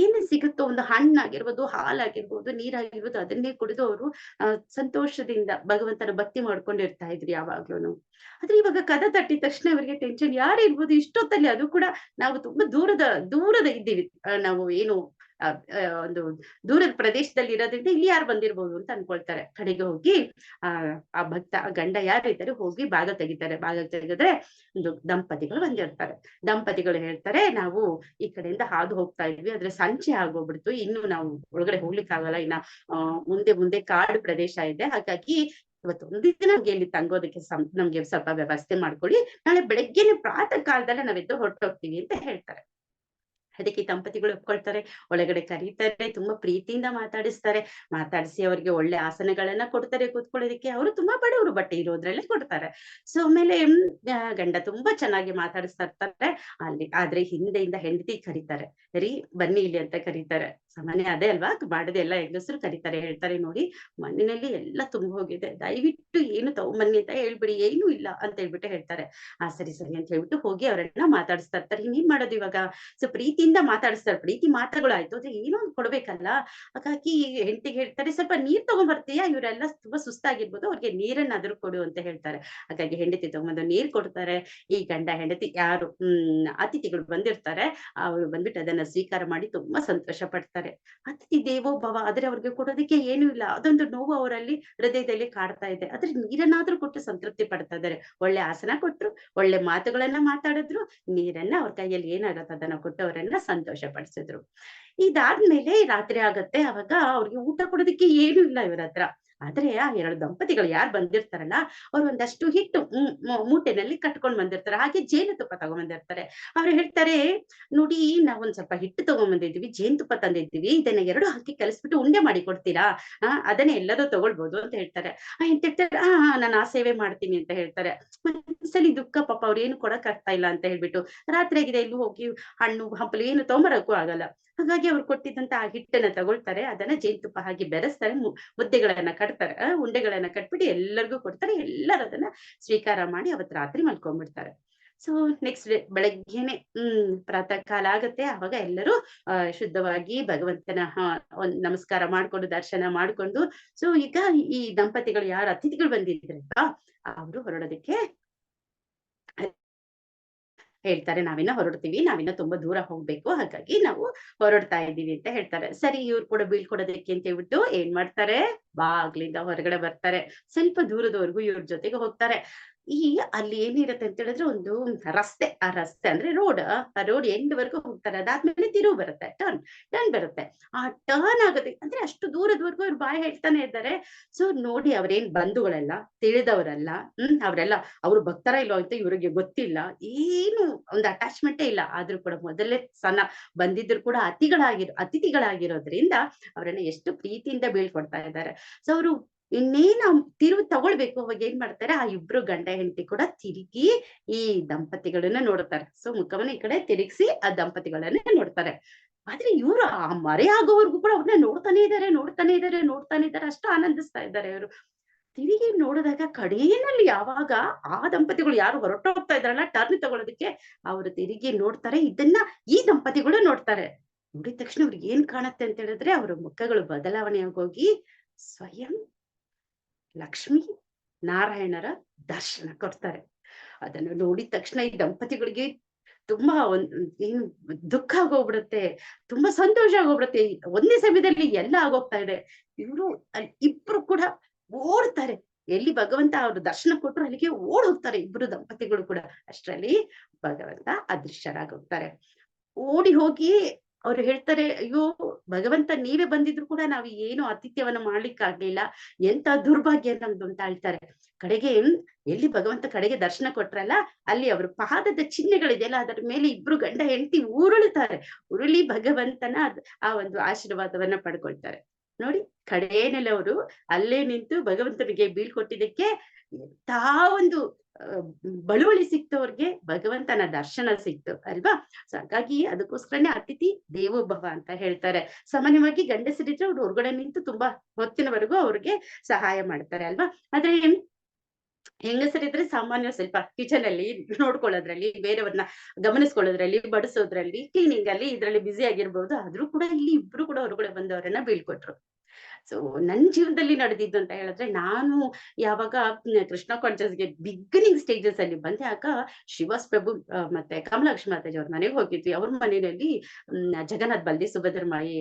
ಏನು ಸಿಗುತ್ತೋ ಒಂದು ಹಣ್ಣಾಗಿರ್ಬೋದು, ಹಾಲಾಗಿರ್ಬೋದು, ನೀರಾಗಿರ್ಬೋದು ಅದನ್ನೇ ಕುಡಿದು ಅವರು ಸಂತೋಷದಿಂದ ಭಗವಂತನ ಭಕ್ತಿ ಮಾಡ್ಕೊಂಡಿರ್ತಾ ಇದ್ರು ಯಾವಾಗ್ಲೂನು. ಆದ್ರೆ ಇವಾಗ ಕದ ತಟ್ಟಿದ ತಕ್ಷಣ ಇವರಿಗೆ ಟೆನ್ಷನ್. ಯಾರಿರ್ಬೋದು ಇಷ್ಟೊತ್ತಲ್ಲಿ? ಅದು ಕೂಡ ನಾವು ತುಂಬಾ ದೂರದ ಇದ್ದೀವಿ. ನಾವು ಏನು ಒಂದು ದೂರದ ಪ್ರದೇಶದಲ್ಲಿ ಇರೋದ್ರಿಂದ ಇಲ್ಲಿ ಯಾರು ಬಂದಿರ್ಬೋದು ಅಂತ ಅನ್ಕೊಳ್ತಾರೆ. ಕಡೆಗೆ ಹೋಗಿ ಆ ಆ ಭಕ್ತ ಆ ಗಂಡ ಯಾರಿದ್ದಾರೆ ಹೋಗಿ ಬಾಗಿಲು ತೆಗಿತಾರೆ. ಬಾಗಿಲು ತೆಗೆದ್ರೆ ಒಂದು ದಂಪತಿಗಳು ಬಂದಿರ್ತಾರೆ. ದಂಪತಿಗಳು ಹೇಳ್ತಾರೆ, ನಾವು ಈ ಕಡೆಯಿಂದ ಹಾದು ಹೋಗ್ತಾ ಇದ್ವಿ, ಆದ್ರೆ ಸಂಜೆ ಆಗೋಗ್ಬಿಡ್ತು, ಇನ್ನು ನಾವು ಒಳಗಡೆ ಹೋಗ್ಲಿಕ್ಕೆ ಆಗಲ್ಲ. ಇನ್ನ ಮುಂದೆ ಮುಂದೆ ಕಾಡು ಪ್ರದೇಶ ಇದೆ. ಹಾಗಾಗಿ ಇವತ್ತು ಒಂದು ದಿನ ನಮ್ಗೆ ಇಲ್ಲಿ ತಂಗೋದಕ್ಕೆ ನಮ್ಗೆ ಸ್ವಲ್ಪ ವ್ಯವಸ್ಥೆ ಮಾಡ್ಕೊಳ್ಳಿ. ನಾಳೆ ಬೆಳಗ್ಗೆನೆ ಪ್ರಾತಃ ಕಾಲದಲ್ಲೇ ನಾವೆದ್ದು ಹೊರಟೋಗ್ತೀವಿ ಅಂತ ಹೇಳ್ತಾರೆ. ಅದಕ್ಕೆ ದಂಪತಿಗಳು ಒಪ್ಕೊಳ್ತಾರೆ. ಒಳಗಡೆ ಕರೀತಾರೆ, ತುಂಬಾ ಪ್ರೀತಿಯಿಂದ ಮಾತಾಡಿಸ್ತಾರೆ. ಮಾತಾಡಿಸಿ ಅವ್ರಿಗೆ ಒಳ್ಳೆ ಆಸನಗಳನ್ನ ಕೊಡ್ತಾರೆ ಕೂತ್ಕೊಳ್ಳೋದಕ್ಕೆ. ಅವರು ತುಂಬಾ ಬಡವರು, ಬಟ್ ಇರೋದ್ರಲ್ಲೇ ಕೊಡ್ತಾರೆ. ಸೊ ಆಮೇಲೆ ಗಂಡ ತುಂಬಾ ಚೆನ್ನಾಗಿ ಮಾತಾಡಿಸ್ತಾ ಇರ್ತಾರೆ. ಆದ್ರೆ ಹಿಂದೆಯಿಂದ ಹೆಂಡತಿ ಕರೀತಾರೆ. ರೀ ಬನ್ನಿ ಇಲ್ಲಿ ಅಂತ ಕರೀತಾರೆ. ಸಾಮಾನ್ಯ ಅದೇ ಅಲ್ವಾ, ಮಾಡದೆ ಎಲ್ಲ ಹೆಂಗಸರು ಕರೀತಾರೆ. ಹೇಳ್ತಾರೆ, ನೋಡಿ ಮಣ್ಣಿನಲ್ಲಿ ಎಲ್ಲ ತುಂಬ ಹೋಗಿದೆ, ದಯವಿಟ್ಟು ಏನು ತಗೊಂಬನ್ನಿ ಅಂತ ಹೇಳ್ಬಿಡಿ, ಏನೂ ಇಲ್ಲ ಅಂತ ಹೇಳ್ಬಿಟ್ಟು ಹೇಳ್ತಾರೆ. ಸರಿ ಸರಿ ಅಂತ ಹೇಳ್ಬಿಟ್ಟು ಹೋಗಿ ಅವರನ್ನ ಮಾತಾಡಿಸ್ತಾ ಇರ್ತಾರೆ. ಇನ್ನೇನ್ ಮಾಡೋದು ಇವಾಗ? ಸೊ ಪ್ರೀತಿಯಿಂದ ಮಾತಾಡಿಸ್ತಾರೆ. ಪ್ರೀತಿ ಮಾತುಗಳು ಆಯ್ತು, ಆದ್ರೆ ಏನೋ ಒಂದು ಕೊಡ್ಬೇಕಲ್ಲ. ಹಾಗಾಗಿ ಹೆಂಡತಿಗೆ ಹೇಳ್ತಾರೆ, ಸ್ವಲ್ಪ ನೀರ್ ತಗೊಂಡ್ಬರ್ತೀಯಾ? ಇವರೆಲ್ಲ ತುಂಬಾ ಸುಸ್ತಾಗಿರ್ಬೋದು, ಅವ್ರಿಗೆ ನೀರನ್ನಾದ್ರೂ ಕೊಡು ಅಂತ ಹೇಳ್ತಾರೆ. ಹಾಗಾಗಿ ಹೆಂಡತಿ ತಗೊಂಬಂದು ನೀರ್ ಕೊಡ್ತಾರೆ. ಈ ಗಂಡ ಹೆಂಡತಿ ಯಾರು ಅತಿಥಿಗಳು ಬಂದಿರ್ತಾರೆ, ಅವ್ರು ಬಂದ್ಬಿಟ್ಟು ಅದನ್ನ ಸ್ವೀಕಾರ ಮಾಡಿ ತುಂಬಾ ಸಂತೋಷ ಪಡ್ತಾರೆ. ಅತಿಥಿ ದೇವೋ ಭವ, ಆದ್ರೆ ಅವ್ರಿಗೆ ಕೊಡೋದಕ್ಕೆ ಏನೂ ಇಲ್ಲ. ಅದೊಂದು ನೋವು ಅವರಲ್ಲಿ ಹೃದಯದಲ್ಲಿ ಕಾಡ್ತಾ ಇದೆ. ಆದ್ರೆ ನೀರನ್ನಾದ್ರೂ ಕೊಟ್ಟು ಸಂತೃಪ್ತಿ ಪಡ್ತಾ ಇದ್ದಾರೆ. ಒಳ್ಳೆ ಆಸನ ಕೊಟ್ರು, ಒಳ್ಳೆ ಮಾತುಗಳನ್ನ ಮಾತಾಡಿದ್ರು, ನೀರನ್ನ ಅವ್ರ ಕೈಯಲ್ಲಿ ಏನಾಗತ್ತೆ ಅದನ್ನ ಕೊಟ್ಟು ಅವರನ್ನ ಸಂತೋಷ ಪಡಿಸಿದ್ರು. ಇದಾದ್ಮೇಲೆ ರಾತ್ರಿ ಆಗತ್ತೆ. ಅವಾಗ ಅವ್ರಿಗೆ ಊಟ ಕೊಡೋದಕ್ಕೆ ಏನು ಇಲ್ಲ ಇವ್ರ ಹತ್ರ. ಆದ್ರೆ ಆ ಎರಡು ದಂಪತಿಗಳು ಯಾರು ಬಂದಿರ್ತಾರಲ್ಲ, ಅವ್ರು ಒಂದಷ್ಟು ಹಿಟ್ಟು ಮೂಟೆನಲ್ಲಿ ಕಟ್ಕೊಂಡ್ ಬಂದಿರ್ತಾರೆ. ಹಾಗೆ ಜೇನುತುಪ್ಪ ತಗೊಂಡ್ಬಂದಿರ್ತಾರೆ. ಅವ್ರು ಹೇಳ್ತಾರೆ, ನೋಡಿ ನಾವೊಂದ್ ಸ್ವಲ್ಪ ಹಿಟ್ಟು ತಗೊಂಡ್ಬಂದಿದ್ವಿ, ಜೇನುತುಪ್ಪ ತಂದಿದ್ದೀವಿ, ಇದನ್ನ ಎರಡು ಹಾಕಿ ಕಲಿಸ್ಬಿಟ್ಟು ಉಂಡೆ ಮಾಡಿ ಕೊಡ್ತೀರಾ? ಅದನ್ನ ಎಲ್ಲರೂ ತಗೊಳ್ಬೋದು ಅಂತ ಹೇಳ್ತಾರೆ. ಎಂತ ಹೇಳ್ತಾರೆ, ನಾನು ಆ ಸೇವೆ ಮಾಡ್ತೀನಿ ಅಂತ ಹೇಳ್ತಾರೆ. ಮನ್ಸಲ್ಲಿ ದುಃಖ, ಪಾಪ ಅವ್ರು ಏನು ಕೊಡಕ್ ಆಗ್ತಾ ಇಲ್ಲ ಅಂತ ಹೇಳ್ಬಿಟ್ಟು. ರಾತ್ರಿ ಆಗಿದೆ, ಇಲ್ಲಿ ಹೋಗಿ ಹಣ್ಣು ಹಂಪಲು ಏನು ತಗೊಂಬರಕ್ಕೂ ಆಗಲ್ಲ. ಹಾಗಾಗಿ ಅವ್ರು ಕೊಟ್ಟಿದ್ದಂತ ಆ ಹಿಟ್ಟನ್ನ ತಗೊಳ್ತಾರೆ, ಅದನ್ನ ಜೇನುತುಪ್ಪ ಹಾಕಿ ಬೆರೆಸ್ತಾರೆ, ಮುದ್ದೆಗಳನ್ನ ಕಟ್ತಾರೆ, ಉಂಡೆಗಳನ್ನ ಕಟ್ಬಿಟ್ಟು ಎಲ್ಲರಿಗೂ ಕೊಡ್ತಾರೆ. ಎಲ್ಲರೂ ಅದನ್ನ ಸ್ವೀಕಾರ ಮಾಡಿ ಅವತ್ ರಾತ್ರಿ ಮಲ್ಕೊಂಡ್ಬಿಡ್ತಾರೆ. ಸೊ ನೆಕ್ಸ್ಟ್ ಡೇ ಬೆಳಗ್ಗೆನೆ ಪ್ರಾತಃ ಕಾಲ ಆಗತ್ತೆ. ಅವಾಗ ಎಲ್ಲರೂ ಶುದ್ಧವಾಗಿ ಭಗವಂತನ ಒಂದ್ ನಮಸ್ಕಾರ ಮಾಡ್ಕೊಂಡು ದರ್ಶನ ಮಾಡ್ಕೊಂಡು, ಸೊ ಈಗ ಈ ದಂಪತಿಗಳು ಯಾರು ಅತಿಥಿಗಳು ಬಂದಿದ್ರಲ್ಲ, ಅವರು ಹೊರಡೋದಕ್ಕೆ ಹೇಳ್ತಾರೆ, ನಾವಿನ್ನ ಹೊರಡ್ತೀವಿ, ನಾವಿನ್ನ ತುಂಬಾ ದೂರ ಹೋಗ್ಬೇಕು, ಹಾಗಾಗಿ ನಾವು ಹೊರಡ್ತಾ ಇದ್ದೀವಿ ಅಂತ ಹೇಳ್ತಾರೆ. ಸರಿ, ಇವ್ರು ಕೂಡ ಬೀಳ್ಕೊಡೋದಕ್ಕೆ ಅಂತ ಹೇಳ್ಬಿಟ್ಟು ಏನ್ ಮಾಡ್ತಾರೆ, ಬಾಗ್ಲಿಂದ ಹೊರಗಡೆ ಬರ್ತಾರೆ. ಸ್ವಲ್ಪ ದೂರದವರೆಗೂ ಇವ್ರ ಜೊತೆಗೆ ಹೋಗ್ತಾರೆ. ಅಲ್ಲಿ ಏನಿರತ್ತೆ ಅಂತ ಹೇಳಿದ್ರೆ ಒಂದು ರಸ್ತೆ. ಆ ರಸ್ತೆ ಅಂದ್ರೆ ರೋಡ್. ಆ ರೋಡ್ ಎಂಡ್ ವರ್ಗು ಹೋಗ್ತಾರೆ. ಅದಾದ್ಮೇಲೆ ತಿರುವು ಬರುತ್ತೆ, ಟರ್ನ್ ಬರುತ್ತೆ. ಆ ಟರ್ನ್ ಆಗೋದಕ್ಕೆ ಅಂದ್ರೆ ಅಷ್ಟು ದೂರದವರೆಗೂ ಅವ್ರು ಬಾಯ್ ಹೇಳ್ತಾನೆ ಇದ್ದಾರೆ. ಸೊ ನೋಡಿ, ಅವ್ರೇನ್ ಬಂಧುಗಳೆಲ್ಲ, ತಿಳಿದವರಲ್ಲ. ಅವ್ರೆಲ್ಲ ಅವ್ರು ಭಕ್ತರ ಇಲ್ಲೋ ಅಂತ ಇವ್ರಿಗೆ ಗೊತ್ತಿಲ್ಲ. ಏನು ಒಂದು ಅಟ್ಯಾಚ್ಮೆಂಟೇ ಇಲ್ಲ. ಆದ್ರೂ ಕೂಡ ಮೊದಲೇ ಬಂದಿದ್ರು ಕೂಡ ಅತಿಥಿಗಳಾಗಿರೋದ್ರಿಂದ ಅವರನ್ನ ಎಷ್ಟು ಪ್ರೀತಿಯಿಂದ ಬೀಳ್ಕೊಡ್ತಾ ಇದ್ದಾರೆ. ಸೊ ಅವರು ಇನ್ನೇನು ತಿರುವು ತಗೊಳ್ಬೇಕು, ಅವಾಗ ಏನ್ ಮಾಡ್ತಾರೆ, ಆ ಇಬ್ರು ಗಂಡ ಹೆಂಡತಿ ಕೂಡ ತಿರುಗಿ ಈ ದಂಪತಿಗಳನ್ನ ನೋಡ್ತಾರೆ. ಸೊ ಮುಖವನ್ನ ಈ ಕಡೆ ತಿರುಗಿಸಿ ಆ ದಂಪತಿಗಳನ್ನ ನೋಡ್ತಾರೆ. ಆದ್ರೆ ಇವ್ರು ಆ ಮರೆ ಆಗೋವರ್ಗು ಕೂಡ ಅವ್ರನ್ನ ನೋಡ್ತಾನೆ ಇದ್ದಾರೆ. ಅಷ್ಟು ಆನಂದಿಸ್ತಾ ಇದ್ದಾರೆ ಇವರು. ತಿರುಗಿ ನೋಡಿದಾಗ ಕಡೆಯಲ್ಲಿ ಯಾವಾಗ ಆ ದಂಪತಿಗಳು ಯಾರು ಹೊರಟೋಗ್ತಾ ಇದ್ರಲ್ಲ ಟರ್ನ್ ತಗೊಳ್ಳೋದಕ್ಕೆ, ಅವರು ತಿರುಗಿ ನೋಡ್ತಾರೆ. ಇದನ್ನ ಈ ದಂಪತಿಗಳು ನೋಡ್ತಾರೆ. ನೋಡಿದ ತಕ್ಷಣ ಅವ್ರಿಗೆ ಏನ್ ಕಾಣತ್ತೆ ಅಂತ ಹೇಳಿದ್ರೆ, ಅವರ ಮುಖಗಳು ಬದಲಾವಣೆ ಆಗೋಗಿ ಸ್ವಯಂ ಲಕ್ಷ್ಮೀ ನಾರಾಯಣರ ದರ್ಶನ ಕೊಡ್ತಾರೆ. ಅದನ್ನು ನೋಡಿದ ತಕ್ಷಣ ಈ ದಂಪತಿಗಳಿಗೆ ತುಂಬಾ ಏನು ದುಃಖ ಆಗೋಗ್ಬಿಡುತ್ತೆ, ತುಂಬಾ ಸಂತೋಷ ಆಗೋಗ್ಬಿಡುತ್ತೆ. ಒಂದೇ ಸಮಯದಲ್ಲಿ ಎಲ್ಲ ಆಗೋಗ್ತಾ ಇದೆ. ಇವ್ರು ಇಬ್ರು ಕೂಡ ಓಡ್ತಾರೆ. ಎಲ್ಲಿ ಭಗವಂತ ಅವ್ರು ದರ್ಶನ ಕೊಟ್ರು ಅಲ್ಲಿಗೆ ಓಡ್ ಹೋಗ್ತಾರೆ ಇಬ್ರು ದಂಪತಿಗಳು ಕೂಡ. ಅಷ್ಟರಲ್ಲಿ ಭಗವಂತ ಅದೃಶ್ಯರಾಗೋಗ್ತಾರೆ. ಓಡಿ ಹೋಗಿ ಅವ್ರು ಹೇಳ್ತಾರೆ, ಅಯ್ಯೋ ಭಗವಂತ ನೀವೇ ಬಂದಿದ್ರು ಕೂಡ ನಾವು ಏನು ಆತಿಥ್ಯವನ್ನ ಮಾಡ್ಲಿಕ್ಕಾಗ್ಲಿಲ್ಲ, ಎಂತ ದುರ್ಭಾಗ್ಯ ನಮ್ದು ಅಂತ ಹೇಳ್ತಾರೆ. ಕಡೆಗೆ ಎಲ್ಲಿ ಭಗವಂತ ಕಡೆಗೆ ದರ್ಶನ ಕೊಟ್ರಲ್ಲ, ಅಲ್ಲಿ ಅವ್ರ ಪಾದದ ಚಿಹ್ನೆಗಳಿದೆಯಲ್ಲ, ಅದರ ಮೇಲೆ ಇಬ್ರು ಗಂಡ ಹೆಂಡತಿ ಉರುಳಿ ಭಗವಂತನ ಆ ಒಂದು ಆಶೀರ್ವಾದವನ್ನ ಪಡ್ಕೊಳ್ತಾರೆ. ನೋಡಿ, ಕಡೆಯಲ್ಲಿ ಅವರು ಅಲ್ಲೇ ನಿಂತು ಭಗವಂತನಿಗೆ ಬೀಳ್ಕೊಟ್ಟಿದ್ದಕ್ಕೆ ಎಂತ ಒಂದು ಬಳುವಳಿ ಸಿಕ್ತು ಅವ್ರಿಗೆ, ಭಗವಂತನ ದರ್ಶನ ಸಿಕ್ತು ಅಲ್ವಾ? ಸೊ ಹಾಗಾಗಿ ಅದಕ್ಕೋಸ್ಕರನೇ ಅತಿಥಿ ದೇವೋ ಭವ ಅಂತ ಹೇಳ್ತಾರೆ. ಸಾಮಾನ್ಯವಾಗಿ ಗಂಡಸರಿದ್ರೆ ಅವ್ರು ಹೊರಗಡೆ ನಿಂತು ತುಂಬಾ ಹೊತ್ತಿನವರೆಗೂ ಅವ್ರಿಗೆ ಸಹಾಯ ಮಾಡ್ತಾರೆ ಅಲ್ವಾ? ಆದ್ರೆ ಹೆಂಗಸರಿದ್ರೆ ಸಾಮಾನ್ಯ ಸ್ವಲ್ಪ ಕಿಚನ್ ಅಲ್ಲಿ ನೋಡ್ಕೊಳ್ಳೋದ್ರಲ್ಲಿ, ಬೇರೆಯವ್ರನ್ನ ಗಮನಿಸ್ಕೊಳ್ಳೋದ್ರಲ್ಲಿ, ಬಡಿಸೋದ್ರಲ್ಲಿ, ಕ್ಲೀನಿಂಗ್ ಅಲ್ಲಿ ಇದ್ರಲ್ಲಿ ಬ್ಯುಸಿ ಆಗಿರ್ಬಹುದು. ಆದ್ರೂ ಕೂಡ ಇಲ್ಲಿ ಇಬ್ರು ಕೂಡ ಹೊರಗಡೆ ಬಂದವರನ್ನ ಬೀಳ್ಕೊಟ್ರು. ಸೊ ನನ್ ಜೀವನದಲ್ಲಿ ನಡೆದಿದ್ದು ಅಂತ ಹೇಳಿದ್ರೆ, ನಾನು ಯಾವಾಗ ಕೃಷ್ಣ ಕಾನ್ಷಿಯಸ್‌ಗೆ ಬಿಗಿನಿಂಗ್ ಸ್ಟೇಜಸ್ ಅಲ್ಲಿ ಬಂದೆ, ಆಗ ಶ್ರೀವಾಸ್ ಪ್ರಭು ಮತ್ತೆ ಕಮಲಾಕ್ಷಿ ಮಾತಾಜಿ ಅವ್ರ ಮನೆಗೆ ಹೋಗಿದ್ವಿ. ಅವ್ರ ಮನೆಯಲ್ಲಿ ಜಗನ್ನಾಥ್ ಬಲ್ದಿ ಸುಭದ್ರಮಾಯಿ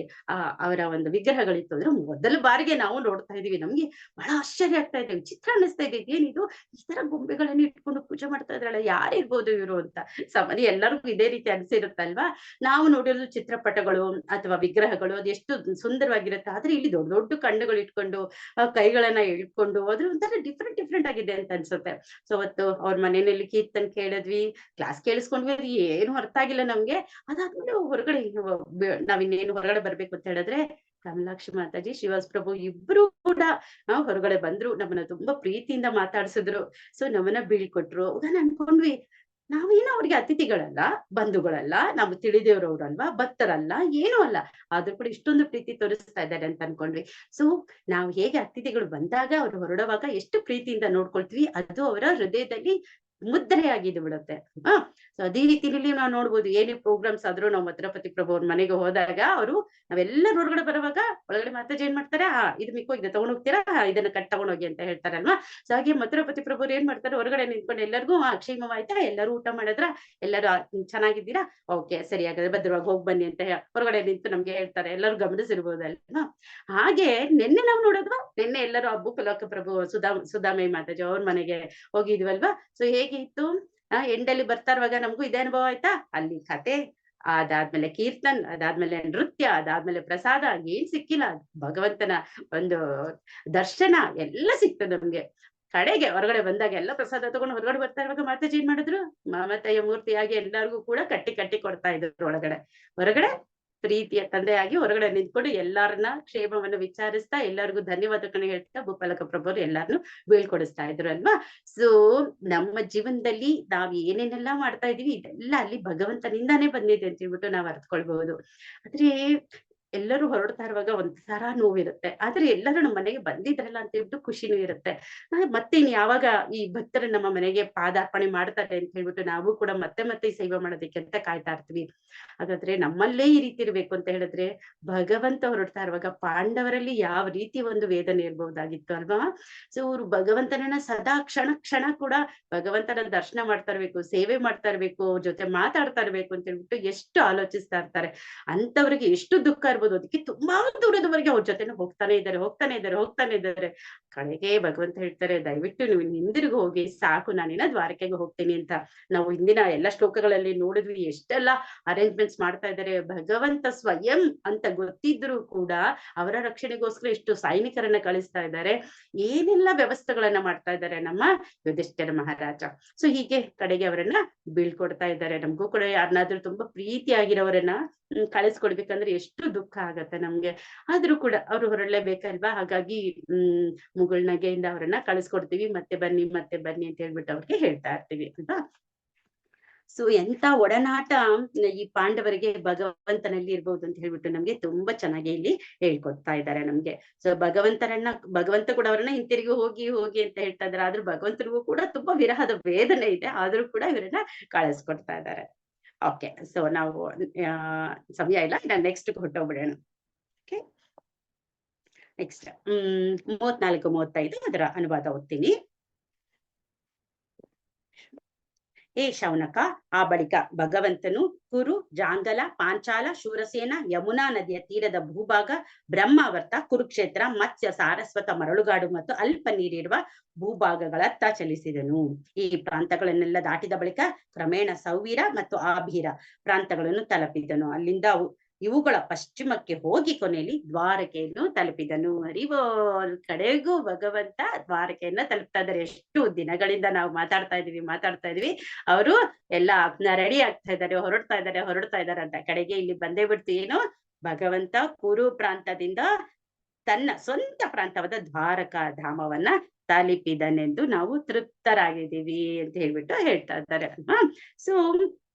ಅವರ ಒಂದು ವಿಗ್ರಹಗಳಿತ್ತು. ಅಂದ್ರೆ ಮೊದಲ ಬಾರಿಗೆ ನಾವು ನೋಡ್ತಾ ಇದೀವಿ. ನಮ್ಗೆ ಬಹಳ ಆಶ್ಚರ್ಯ ಆಗ್ತಾ ಇದೆ, ವಿಚಿತ್ರ ಅನ್ನಿಸ್ತಾ ಇದೆ. ಏನಿದು ಈ ತರ ಗೊಂಬೆಗಳನ್ನ ಇಟ್ಕೊಂಡು ಪೂಜೆ ಮಾಡ್ತಾ ಇದ್ರಲ್ಲ, ಯಾರಿರ್ಬೋದು ಇವ್ರು ಅಂತ. ಸಾಮಾನ್ಯ ಎಲ್ಲರಿಗೂ ಇದೇ ರೀತಿ ಅನ್ಸಿರುತ್ತಲ್ವಾ? ನಾವು ನೋಡಿರೋದು ಚಿತ್ರಪಟಗಳು ಅಥವಾ ವಿಗ್ರಹಗಳು ಅದೆಷ್ಟು ಸುಂದರವಾಗಿರುತ್ತೆ. ಆದ್ರೆ ಇಲ್ಲಿ ದೊಡ್ಡ ದೊಡ್ಡ ಕಣ್ಣುಗಳು ಇಟ್ಕೊಂಡು ಕೈಗಳನ್ನ ಎಳ್ಕೊಂಡು ಅದ್ರ ಒಂಥರ ಡಿಫ್ರೆಂಟ್ ಡಿಫ್ರೆಂಟ್ ಆಗಿದೆ ಅಂತ ಅನ್ಸುತ್ತೆ. ಸೊ ಅವತ್ತು ಅವ್ರ ಮನೆಯಲ್ಲಿ ಕೀರ್ತನ್ ಕೇಳಿದ್ವಿ, ಕ್ಲಾಸ್ ಕೇಳಿಸ್ಕೊಂಡ್ವಿ. ಅದು ಏನು ಅರ್ಥ ಆಗಿಲ್ಲ ನಮ್ಗೆ. ಅದಾದ್ಮೇಲೆ ಹೊರಗಡೆ ನಾವಿನ್ನೇನು ಹೊರಗಡೆ ಬರ್ಬೇಕು ಅಂತ ಹೇಳಿದ್ರೆ, ಕಮಲಾಕ್ಷಿ ಮಾತಾಜಿ, ಶ್ರೀವಾಸ್ ಪ್ರಭು ಇಬ್ರು ಕೂಡ ಹೊರಗಡೆ ಬಂದ್ರು. ನಮ್ಮನ್ನ ತುಂಬಾ ಪ್ರೀತಿಯಿಂದ ಮಾತಾಡ್ಸಿದ್ರು. ಸೊ ನಮ್ಮನ್ನ ಬೀಳ್ಕೊಟ್ರು. ನಾನ್ ಅನ್ಕೊಂಡ್ವಿ, ನಾವೇನೋ ಅವ್ರಿಗೆ ಅತಿಥಿಗಳಲ್ಲ, ಬಂಧುಗಳಲ್ಲ, ನಾವು ತಿಳಿದೇವ್ರವ್ರಲ್ವಾ, ಭಕ್ತರಲ್ಲ, ಏನೂ ಅಲ್ಲ. ಆದ್ರೂ ಕೂಡ ಇಷ್ಟೊಂದು ಪ್ರೀತಿ ತೋರಿಸ್ತಾ ಇದ್ದಾರೆ ಅಂತ ಅನ್ಕೊಂಡ್ವಿ. ಸೊ ನಾವು ಹೇಗೆ ಅತಿಥಿಗಳು ಬಂದಾಗ ಅವ್ರು ಹೊರಡುವಾಗ ಎಷ್ಟು ಪ್ರೀತಿಯಿಂದ ನೋಡ್ಕೊಳ್ತೀವಿ, ಅದು ಅವರ ಹೃದಯದಲ್ಲಿ ಮುದ್ರೆಯಾಗಿದ್ದು ಬಿಡುತ್ತೆ. ಆ ಸೊ ಅದೇ ರೀತಿಯಲ್ಲಿ ನಾವು ನೋಡ್ಬೋದು, ಏನೇ ಪ್ರೋಗ್ರಾಮ್ಸ್ ಆದ್ರೂ ನಾವು ಮಥುರಾಪತಿ ಪ್ರಭು ಅವ್ರ ಮನೆಗೆ ಹೋದಾಗ ಅವರು ನಾವೆಲ್ಲರೂ ಹೊರಗಡೆ ಬರುವಾಗ ಒಳಗಡೆ ಮಾತಾಜಿ ಏನ್ ಮಾಡ್ತಾರೆ, ಇದು ಮಿಕ್ಕೋ ಇದೆ ತಗೊಂಡ್ ಹೋಗ್ತೀರಾ, ಇದನ್ನ ತಗೊಂಡೋಗಿ ಅಂತ ಹೇಳ್ತಾರಲ್ವಾ? ಸೊ ಹಾಗೆ ಮಥುರಾಪತಿ ಪ್ರಭು ಏನ್ ಮಾಡ್ತಾರೆ, ಹೊರಗಡೆ ನಿಂತ್ಕೊಂಡು ಎಲ್ಲರಿಗೂ ಕ್ಷೇಮವಾಯ್ತಾ, ಎಲ್ಲರೂ ಊಟ ಮಾಡಿದ್ರ, ಎಲ್ಲರೂ ಚೆನ್ನಾಗಿದ್ದೀರಾ, ಓಕೆ ಸರಿ ಹಾಗಾದ್ರೆ ಭದ್ರವಾಗಿ ಹೋಗ್ ಬನ್ನಿ ಅಂತ ಹೊರಗಡೆ ನಿಂತು ನಮ್ಗೆ ಹೇಳ್ತಾರೆ. ಎಲ್ಲರೂ ಗಮನಿಸಿರ್ಬೋದಲ್ವಾ? ಹಾಗೆ ನಿನ್ನೆ ನಾವು ನೋಡಿದ್ವಾ, ನಿನ್ನೆ ಎಲ್ಲರೂ ಅಬ್ಬು ಕಲಕ ಪ್ರಭು ಸುಧಾಮಯಿ ಮಾತಾಜಿ ಅವ್ರ ಮನೆಗೆ ಹೋಗಿದ್ವಲ್ವಾ? ಸೊ ಹೇಗೆ ಇತ್ತು, ಎಂಡಲ್ಲಿ ಬರ್ತಾ ಇರುವಾಗ ನಮಗೂ ಇದೇ ಅನುಭವ ಆಯ್ತಾ. ಅಲ್ಲಿ ಕತೆ, ಅದಾದ್ಮೇಲೆ ಕೀರ್ತನ್, ಅದಾದ್ಮೇಲೆ ನೃತ್ಯ, ಅದಾದ್ಮೇಲೆ ಪ್ರಸಾದ, ಏನ್ ಸಿಕ್ಕಿಲ್ಲ. ಭಗವಂತನ ಒಂದು ದರ್ಶನ ಎಲ್ಲ ಸಿಕ್ತು ನಮ್ಗೆ. ಕಡೆಗೆ ಹೊರಗಡೆ ಬಂದಾಗ ಎಲ್ಲ ಪ್ರಸಾದ ತಗೊಂಡು ಹೊರಗಡೆ ಬರ್ತಾ ಇರುವಾಗ ಮಾತಾಜಿ ಏನ್ ಮಾಡಿದ್ರು, ಮಮತೆಯ ಮೂರ್ತಿಯಾಗಿ ಎಲ್ಲಾರ್ಗೂ ಕೂಡ ಕಟ್ಟಿ ಕಟ್ಟಿ ಕೊಡ್ತಾ ಇದ್ರು. ಹೊರಗಡೆ ಪ್ರೀತಿಯ ತಂದೆಯಾಗಿ ಹೊರಗಡೆ ನಿಂತ್ಕೊಂಡು ಎಲ್ಲಾರನ್ನ ಕ್ಷೇಮವನ್ನು ವಿಚಾರಿಸ್ತಾ, ಎಲ್ಲರಿಗೂ ಧನ್ಯವಾದಗಳನ್ನ ಹೇಳ್ತಾ ಭೂಪಾಲಕ ಪ್ರಭುರು ಎಲ್ಲಾರ್ನು ಬೀಳ್ಕೊಡಿಸ್ತಾ ಇದ್ರು ಅಲ್ವಾ? ಸೊ ನಮ್ಮ ಜೀವನದಲ್ಲಿ ನಾವ್ ಏನೇನೆಲ್ಲಾ ಮಾಡ್ತಾ ಇದೀವಿ, ಇದೆಲ್ಲ ಅಲ್ಲಿ ಭಗವಂತನಿಂದಾನೇ ಬಂದಿದೆ ಅಂತ ಹೇಳ್ಬಿಟ್ಟು ನಾವ್ ಅರ್ಥಕೊಳ್ಬಹುದು. ಆದ್ರೆ ಎಲ್ಲರೂ ಹೊರಡ್ತಾ ಇರುವಾಗ ಒಂಥರ ನೋವಿರುತ್ತೆ. ಆದ್ರೆ ಎಲ್ಲರೂ ನಮ್ಮ ಮನೆಗೆ ಬಂದಿದ್ರಲ್ಲ ಅಂತ ಹೇಳ್ಬಿಟ್ಟು ಖುಷಿನೂ ಇರುತ್ತೆ. ಮತ್ತೆ ಇನ್ ಯಾವಾಗ ಈ ಭಕ್ತರು ನಮ್ಮ ಮನೆಗೆ ಪಾದಾರ್ಪಣೆ ಮಾಡ್ತಾರೆ ಅಂತ ಹೇಳ್ಬಿಟ್ಟು ನಾವು ಕೂಡ ಮತ್ತೆ ಮತ್ತೆ ಈ ಸೇವೆ ಮಾಡೋದಕ್ಕೆ ಅಂತ ಕಾಯ್ತಾ ಇರ್ತೀವಿ. ಹಾಗಾದ್ರೆ ನಮ್ಮಲ್ಲೇ ಈ ರೀತಿ ಇರ್ಬೇಕು ಅಂತ ಹೇಳಿದ್ರೆ, ಭಗವಂತ ಹೊರಡ್ತಾ ಇರುವಾಗ ಪಾಂಡವರಲ್ಲಿ ಯಾವ ರೀತಿ ಒಂದು ವೇದನೆ ಇರ್ಬಹುದಾಗಿತ್ತು ಅಲ್ವಾ? ಸೊ ಅವ್ರು ಭಗವಂತನನ್ನ ಸದಾ ಕ್ಷಣ ಕ್ಷಣ ಕೂಡ ಭಗವಂತನ ದರ್ಶನ ಮಾಡ್ತಾ ಇರ್ಬೇಕು, ಸೇವೆ ಮಾಡ್ತಾ ಇರ್ಬೇಕು, ಅವ್ರ ಜೊತೆ ಮಾತಾಡ್ತಾ ಇರ್ಬೇಕು ಅಂತ ಹೇಳ್ಬಿಟ್ಟು ಎಷ್ಟು ಆಲೋಚಿಸ್ತಾ ಇರ್ತಾರೆ. ಅಂತವ್ರಿಗೆ ಎಷ್ಟು ದುಃಖ ಇರ್ಬೋದು. ಅದಕ್ಕೆ ತುಂಬಾ ದೂರದವರೆಗೆ ಅವ್ರ ಜೊತೆನೆ ಹೋಗ್ತಾನೆ ಇದ್ದಾರೆ. ಕಡೆಗೆ ಭಗವಂತ ಹೇಳ್ತಾರೆ, ದಯವಿಟ್ಟು ನೀವು ಹಿಂದಿರುಗಿ ಹೋಗಿ ಸಾಕು, ನಾನಿನ್ನ ದ್ವಾರಕೆಗೆ ಹೋಗ್ತೀನಿ ಅಂತ. ನಾವು ಹಿಂದಿನ ಎಲ್ಲ ಶ್ಲೋಕಗಳಲ್ಲಿ ನೋಡಿದ್ವಿ, ಎಷ್ಟೆಲ್ಲ ಅರೇಂಜ್ಮೆಂಟ್ಸ್ ಮಾಡ್ತಾ ಇದ್ದಾರೆ. ಭಗವಂತ ಸ್ವಯಂ ಅಂತ ಗೊತ್ತಿದ್ರು ಕೂಡ ಅವರ ರಕ್ಷಣೆಗೋಸ್ಕರ ಎಷ್ಟು ಸೈನಿಕರನ್ನ ಕಳಿಸ್ತಾ ಇದ್ದಾರೆ, ಏನೆಲ್ಲ ವ್ಯವಸ್ಥೆಗಳನ್ನ ಮಾಡ್ತಾ ಇದ್ದಾರೆ ನಮ್ಮ ಯುಧಿಷ್ಠಿರ ಮಹಾರಾಜ. ಸೊ ಹೀಗೆ ಕಡೆಗೆ ಅವರನ್ನ ಬೀಳ್ಕೊಡ್ತಾ ಇದ್ದಾರೆ. ನಮಗೂ ಕೂಡ ಯಾರನ್ನಾದ್ರೂ ತುಂಬಾ ಪ್ರೀತಿಯಾಗಿರೋರನ್ನ ಕಳಿಸ್ಕೊಡ್ಬೇಕಂದ್ರೆ ಎಷ್ಟು ದುಃಖ ಆಗತ್ತೆ ನಮ್ಗೆ. ಆದ್ರೂ ಕೂಡ ಅವ್ರು ಹೊರಡ್ಲೇಬೇಕಲ್ವಾ? ಹಾಗಾಗಿ ಮುಗುಳ್ನಗೆಯಿಂದ ಅವರನ್ನ ಕಳಿಸ್ಕೊಡ್ತೀವಿ. ಮತ್ತೆ ಬನ್ನಿ ಅಂತ ಹೇಳ್ಬಿಟ್ಟು ಅವ್ರಿಗೆ ಹೇಳ್ತಾ ಇರ್ತೀವಿ ಅಲ್ವಾ? ಸೊ ಎಂತ ಒಡನಾಟ ಈ ಪಾಂಡವರಿಗೆ ಭಗವಂತನಲ್ಲಿ ಇರ್ಬಹುದು ಅಂತ ಹೇಳ್ಬಿಟ್ಟು ನಮ್ಗೆ ತುಂಬಾ ಚೆನ್ನಾಗಿ ಇಲ್ಲಿ ಹೇಳ್ಕೊಡ್ತಾ ಇದ್ದಾರೆ ನಮ್ಗೆ. ಸೊ ಭಗವಂತ ಕೂಡ ಅವ್ರನ್ನ ಹಿಂತಿರುಗಿ ಹೋಗಿ ಅಂತ ಹೇಳ್ತಾ ಇದಾರೆ. ಆದ್ರೂ ಭಗವಂತನಿಗೂ ಕೂಡ ತುಂಬಾ ವಿರಹದ ವೇದನೆ ಇದೆ. ಆದ್ರೂ ಕೂಡ ಇವರನ್ನ ಕಳಿಸ್ಕೊಡ್ತಾ ಇದ್ದಾರೆ. ಓಕೆ, ಸೊ ನಾವು ಸಮಯ ಇಲ್ಲ, ನೆಕ್ಸ್ಟ್ ಹೊರಟೋಗ್ಬಿಡೋಣ. ಓಕೆ, ನೆಕ್ಸ್ಟ್ 34-35 ಅದರ ಅನುವಾದ ಓದ್ತೀನಿ. ಏ ಶೌನಕ, ಆ ಬಳಿಕ ಭಗವಂತನು ಕುರು, ಜಾಂಗಲ, ಪಾಂಚಾಲ, ಶೂರಸೇನ, ಯಮುನಾ ನದಿಯ ತೀರದ ಭೂಭಾಗ, ಬ್ರಹ್ಮಾವರ್ತ, ಕುರುಕ್ಷೇತ್ರ, ಮತ್ಸ್ಯ, ಸಾರಸ್ವತ, ಮರಳುಗಾಡು ಮತ್ತು ಅಲ್ಪ ನೀರಿರುವ ಭೂಭಾಗಗಳತ್ತ ಚಲಿಸಿದನು. ಈ ಪ್ರಾಂತಗಳನ್ನೆಲ್ಲ ದಾಟಿದ ಬಳಿಕ ಕ್ರಮೇಣ ಸೌವೀರ ಮತ್ತು ಆಭೀರ ಪ್ರಾಂತಗಳನ್ನು ತಲುಪಿದನು. ಅಲ್ಲಿಂದ ಇವುಗಳ ಪಶ್ಚಿಮಕ್ಕೆ ಹೋಗಿ ಕೊನೆಯಲ್ಲಿ ದ್ವಾರಕೆಯನ್ನು ತಲುಪಿದನು. ಕಡೆಗೂ ಭಗವಂತ ದ್ವಾರಕೆಯನ್ನ ತಲುಪ್ತಾ ಇದ್ದಾರೆ. ಎಷ್ಟು ದಿನಗಳಿಂದ ನಾವು ಮಾತಾಡ್ತಾ ಇದೀವಿ. ಅವರು ಎಲ್ಲ ರೆಡಿ ಆಗ್ತಾ ಇದ್ದಾರೆ, ಹೊರಡ್ತಾ ಇದ್ದಾರೆ ಅಂತ. ಕಡೆಗೆ ಇಲ್ಲಿ ಬಂದೇ ಬಿಡ್ತು ಏನು, ಭಗವಂತ ಕುರು ಪ್ರಾಂತದಿಂದ ತನ್ನ ಸ್ವಂತ ಪ್ರಾಂತವಾದ ದ್ವಾರಕಾ ಧಾಮವನ್ನ ತಲುಪಿದನೆಂದು ನಾವು ತೃಪ್ತರಾಗಿದ್ದೀವಿ ಅಂತ ಹೇಳ್ಬಿಟ್ಟು ಹೇಳ್ತಾ ಇದ್ದಾರೆ ಅಲ್ವಾ. ಸೊ